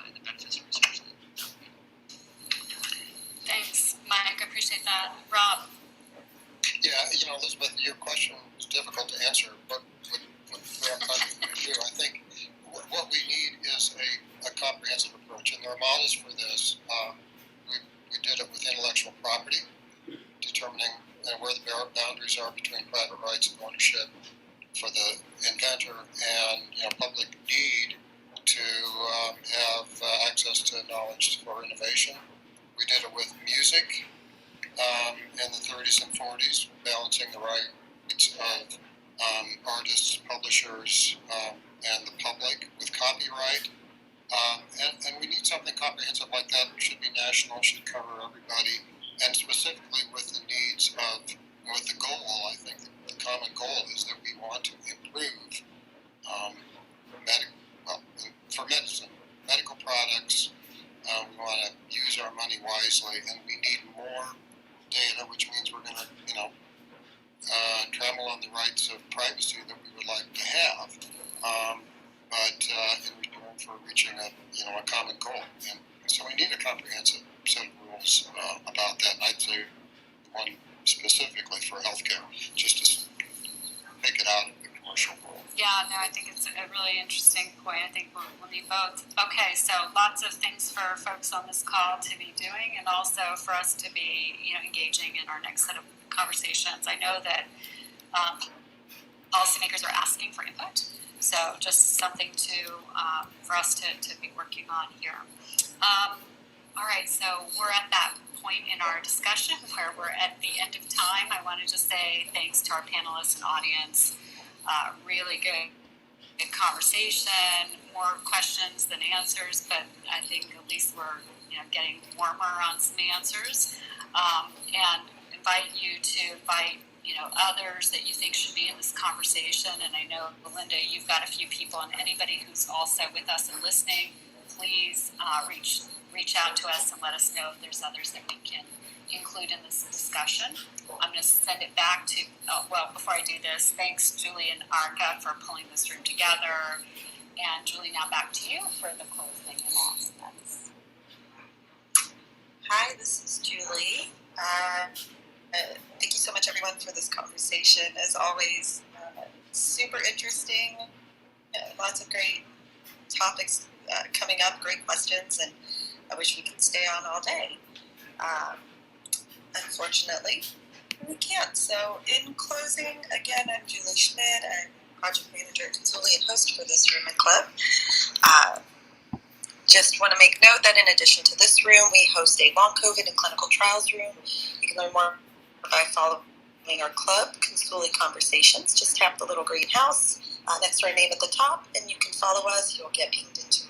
and the benefits of research, then that would be Thanks, Mike. I appreciate that. Rob. Yeah, Elizabeth, your question is difficult to answer, but what I'm trying to do, I think what we need is a comprehensive approach, and there are models for this. We did it with intellectual property, determining where the boundaries are between private rights and ownership for the inventor and public need to have access to knowledge for innovation. We did it with music, in the 30s and 40s, balancing the rights of artists, publishers, and the public with copyright. And we need something comprehensive like that. It should be national, should cover everybody, and specifically with the needs of, with the goal, I think the common goal is that we want to improve for medicine, medical products. We want to use our money wisely, and we need more data, which means we're going to, trample on the rights of privacy that we would like to have, but in return for reaching a common goal. And so we need a comprehensive set of rules about that. I'd say one specifically for healthcare, just to take it out of the commercial world. Yeah, no, I think it's a really interesting point. I think we'll need both. Okay, so lots of things for folks on this call to be doing, and also for us to be, engaging in our next set of conversations. I know that policymakers are asking for input, so just something for us to be working on here. All right, so we're at that point in our discussion where we're at the end of time. I want to just say thanks to our panelists and audience. Really good conversation, more questions than answers, but I think at least we're getting warmer on some answers. And invite you to invite others that you think should be in this conversation. And I know, Belinda, you've got a few people, and anybody who's also with us and listening, please reach out to us and let us know if there's others that we can include in this discussion. I'm going to send it back to, before I do this, thanks Julie and Arca for pulling this room together. And Julie, now back to you for the closing announcements. Hi, this is Julie. Thank you so much, everyone, for this conversation. As always, super interesting. Lots of great topics coming up, great questions, and I wish we could stay on all day. Unfortunately, we can't. So in closing, again, I'm Julie Szmyd. I'm project manager at Consuli and host for this room and club. Just want to make note that in addition to this room, we host a long COVID and clinical trials room. You can learn more by following our club, Consuli Conversations. Just tap the little green house next to our name at the top, and you can follow us. You'll get pinged into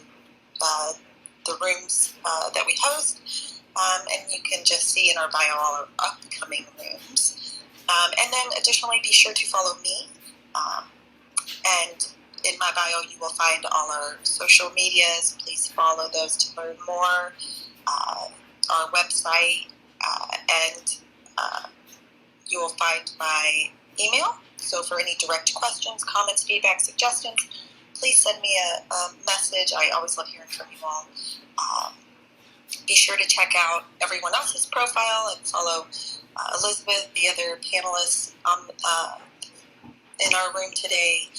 the rooms that we host. And you can just see in our bio all our upcoming rooms. And then additionally, be sure to follow me. And in my bio, you will find all our social medias. Please follow those to learn more. Our website, and you will find my email. So for any direct questions, comments, feedback, suggestions, please send me a message. I always love hearing from you all. Be sure to check out everyone else's profile and follow Elizabeth, the other panelists in our room today.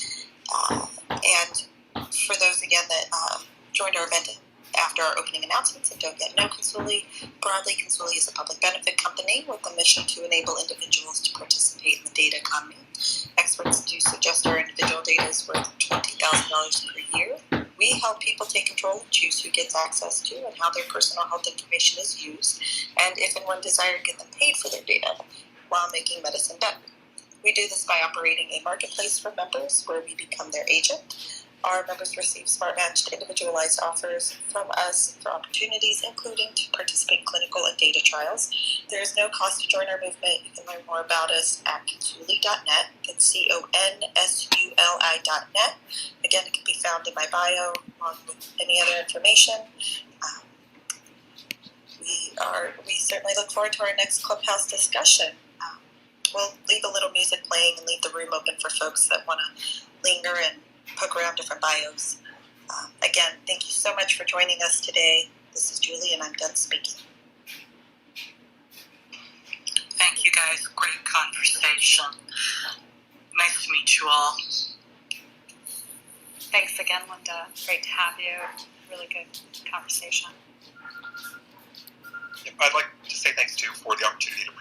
And for those, again, that joined our event after our opening announcements and don't yet know Consuli, broadly, Consuli is a public benefit company with a mission to enable individuals to participate in the data economy. Experts do suggest our individual data is worth $20,000 per year. We help people take control and choose who gets access to and how their personal health information is used, and if and when desired, get them paid for their data while making medicine better. We do this by operating a marketplace for members where we become their agent. Our members receive smart-matched, individualized offers from us for opportunities, including to participate in clinical and data trials. There is no cost to join our movement. You can learn more about us at consuli.net. That's consuli.net. Again, it can be found in my bio along with any other information. We certainly look forward to our next Clubhouse discussion. We'll leave a little music playing and leave the room open for folks that want to linger and poke around different bios. Again, thank you so much for joining us today. This is Julie, and I'm done speaking. Thank you, guys. Great conversation. Nice to meet you all. Thanks again, Linda. Great to have you. Really good conversation. I'd like to say thanks, too, for the opportunity to